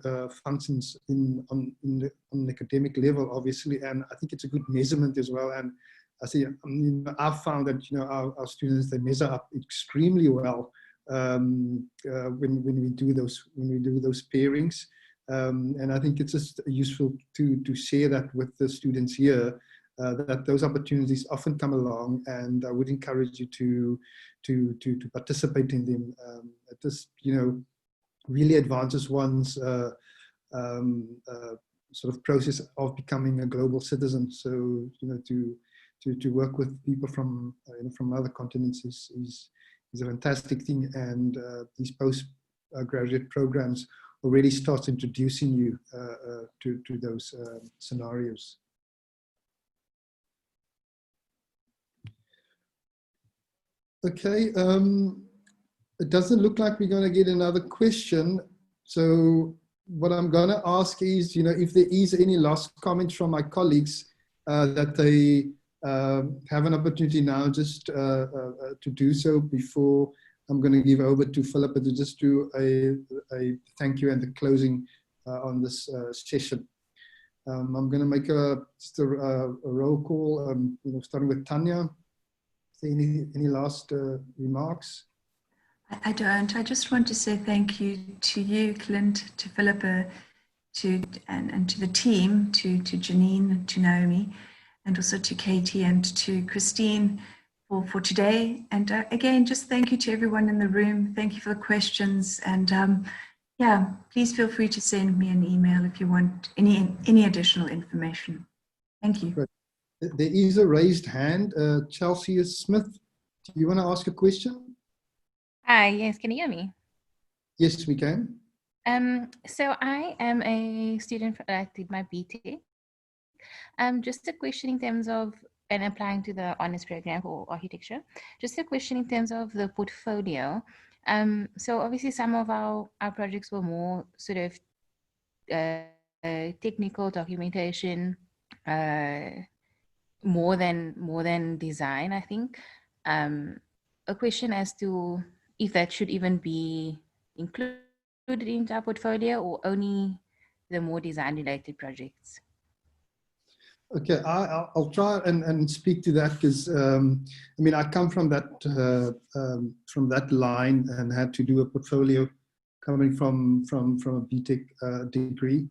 functions on the academic level, obviously, and I think it's a good measurement as well. And I see, I've found that our students, they measure up extremely well when we do those pairings, and I think it's just useful to share that with the students here, that those opportunities often come along, and I would encourage you to participate in them. It just really advances one's sort of process of becoming a global citizen. So to work with people from other continents is a fantastic thing, and these postgraduate programs already start introducing you to those scenarios. Okay, it doesn't look like we're going to get another question. So what I'm going to ask is, if there is any last comments from my colleagues, that they have an opportunity now just to do so before I'm going to give over to Philippa to just do a thank you and the closing on this session. I'm going to make just a roll call, starting with Tanya. Any last remarks? I don't. I just want to say thank you to you, Clint, to Philippa, and to the team, to Janine, to Naomi, and also to Katie and to Christine for today. And again, just thank you to everyone in the room. Thank you for the questions. And yeah, please feel free to send me an email if you want any additional information. Thank you. Great. There is a raised hand. Chelsea Smith, do you want to ask a question? Hi, yes, can you hear me? Yes, we can. So I am a student, I did my BTech. Just a question in terms of, and applying to the honors program for architecture, just a question in terms of the portfolio. So obviously some of our projects were more sort of technical documentation, more than design, I think. A question as to if that should even be included in our portfolio or only the more design related projects. Okay, I'll try and speak to that, because I mean, I come from that line and had to do a portfolio coming from a BTech degree.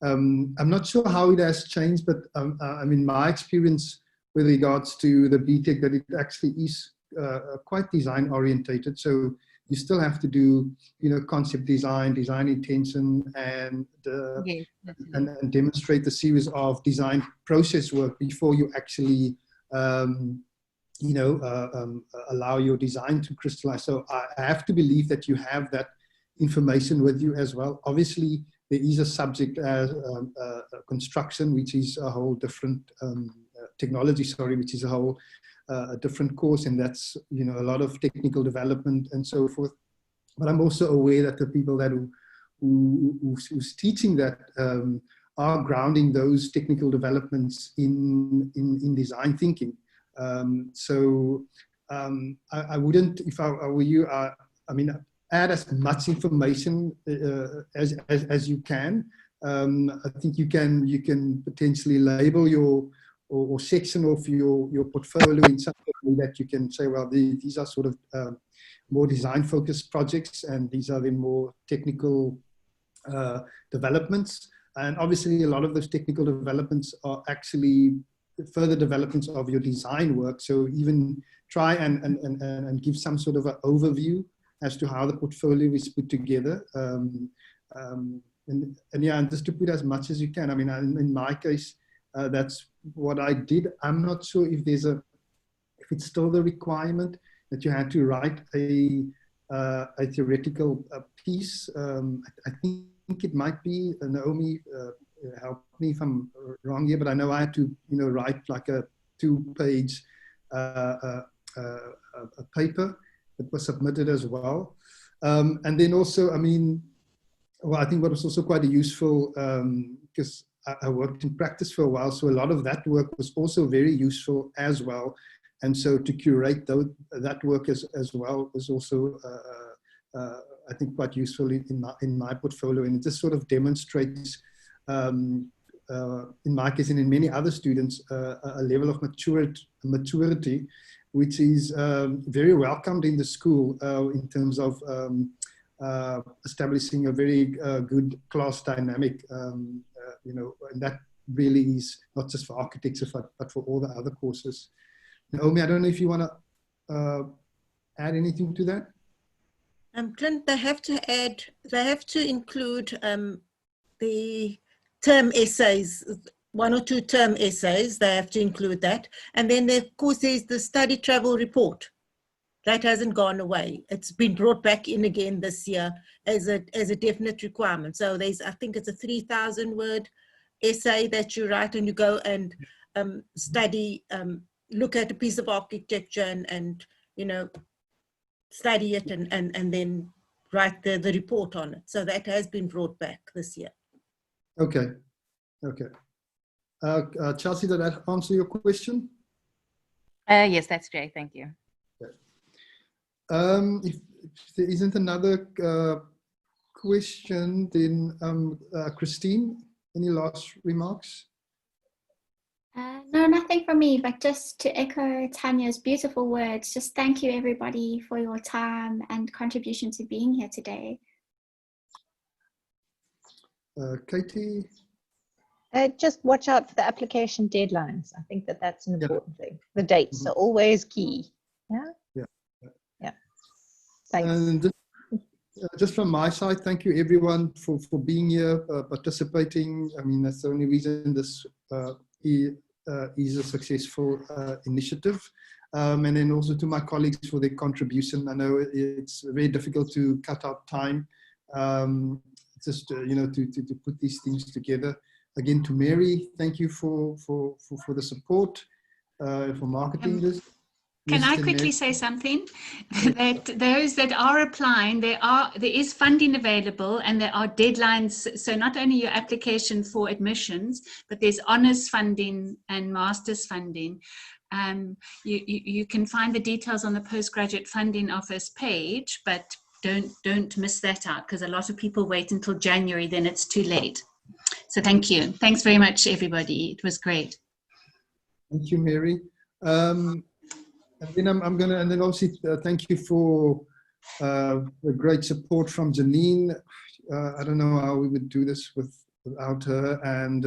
I'm not sure how it has changed, but I mean, my experience with regards to the BTech, that it actually is quite design orientated. So you still have to do, concept design, design intention, and Yes, and demonstrate the series of design process work before you actually, allow your design to crystallize. So I have to believe that you have that information with you as well. Obviously, there is a subject as construction, which is a whole different technology, sorry, which is a whole a different course, and that's a lot of technical development and so forth. But I'm also aware that the people that who's teaching that are grounding those technical developments in design thinking. So I wouldn't, if I were you, I mean, add as much information as you can. I think you can potentially label your or section of your portfolio in such a way that you can say, well, these are sort of more design-focused projects, and these are the more technical developments. And obviously, a lot of those technical developments are actually further developments of your design work. So even try and give some sort of an overview as to how the portfolio is put together. And yeah, and just to put as much as you can. I mean, in my case, that's what I did. I'm not sure if if it's still the requirement that you had to write a theoretical piece. I think it might be, Naomi, help me if I'm wrong here, but I know I had to, write like a 2-page paper that was submitted as well. And then also, I mean, well, I think what was also quite useful, because I worked in practice for a while, so a lot of that work was also very useful as well. And so to curate that work as well was also, I think, quite useful in my portfolio. And it just sort of demonstrates, in my case and in many other students, a level of maturity, which is very welcomed in the school in terms of establishing a very good class dynamic, and that really is not just for architecture, but for all the other courses. Naomi, I don't know if you want to add anything to that? Clint, they have to include the term essays, 1 or 2 term essays, they have to include that. And then of course there's the study travel report. That hasn't gone away. It's been brought back in again this year as a definite requirement. So I think it's a 3,000 word essay that you write, and you go and study, look at a piece of architecture and study it and then write the report on it. So that has been brought back this year. Okay. Chelsea, did that answer your question? Yes, that's great. Thank you. If there isn't another question, then Christine, any last remarks? No, nothing from me, but just to echo Tanya's beautiful words, just thank you everybody for your time and contribution to being here today. Katie? Just watch out for the application deadlines. I think that's an important thing. The dates are always key. Yeah. Thanks. And just from my side, thank you everyone for being here, participating. I mean, that's the only reason this is a successful initiative. And then also to my colleagues for their contribution. I know it's very difficult to cut out time, just to put these things together. Again, to Mary, thank you for the support, for marketing this. Can I quickly say something? That those that are applying, there is funding available and there are deadlines. So not only your application for admissions, but there's honours funding and master's funding. You can find the details on the postgraduate funding office page, but don't miss that out, because a lot of people wait until January, then it's too late. So thank you. Thanks very much, everybody. It was great. Thank you, Mary. And then and then obviously thank you for the great support from Janine. I don't know how we would do this without her. And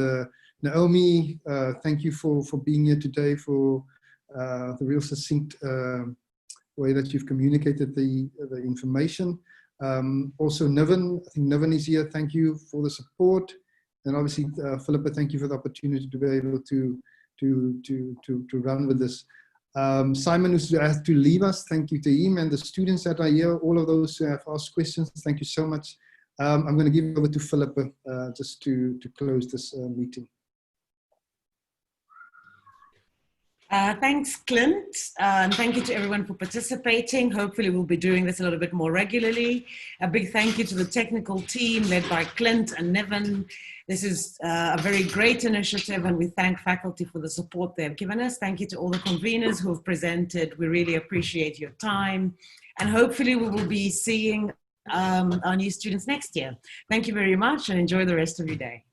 Naomi, thank you for being here today, for the real succinct way that you've communicated the information. Also Niven, I think Niven is here. Thank you for the support. And obviously Philippa, thank you for the opportunity to be able to run with this. Simon, who has to leave us, thank you to him, and the students that are here, all of those who have asked questions, thank you so much. I'm going to give it over to Philippa just to close this meeting. Thanks, Clint, and thank you to everyone for participating. Hopefully we'll be doing this a little bit more regularly. A big thank you to the technical team led by Clint and Niven. This is a very great initiative, and we thank faculty for the support they've given us. Thank you to all the conveners who have presented. We really appreciate your time, and hopefully we will be seeing our new students next year. Thank you very much, and enjoy the rest of your day.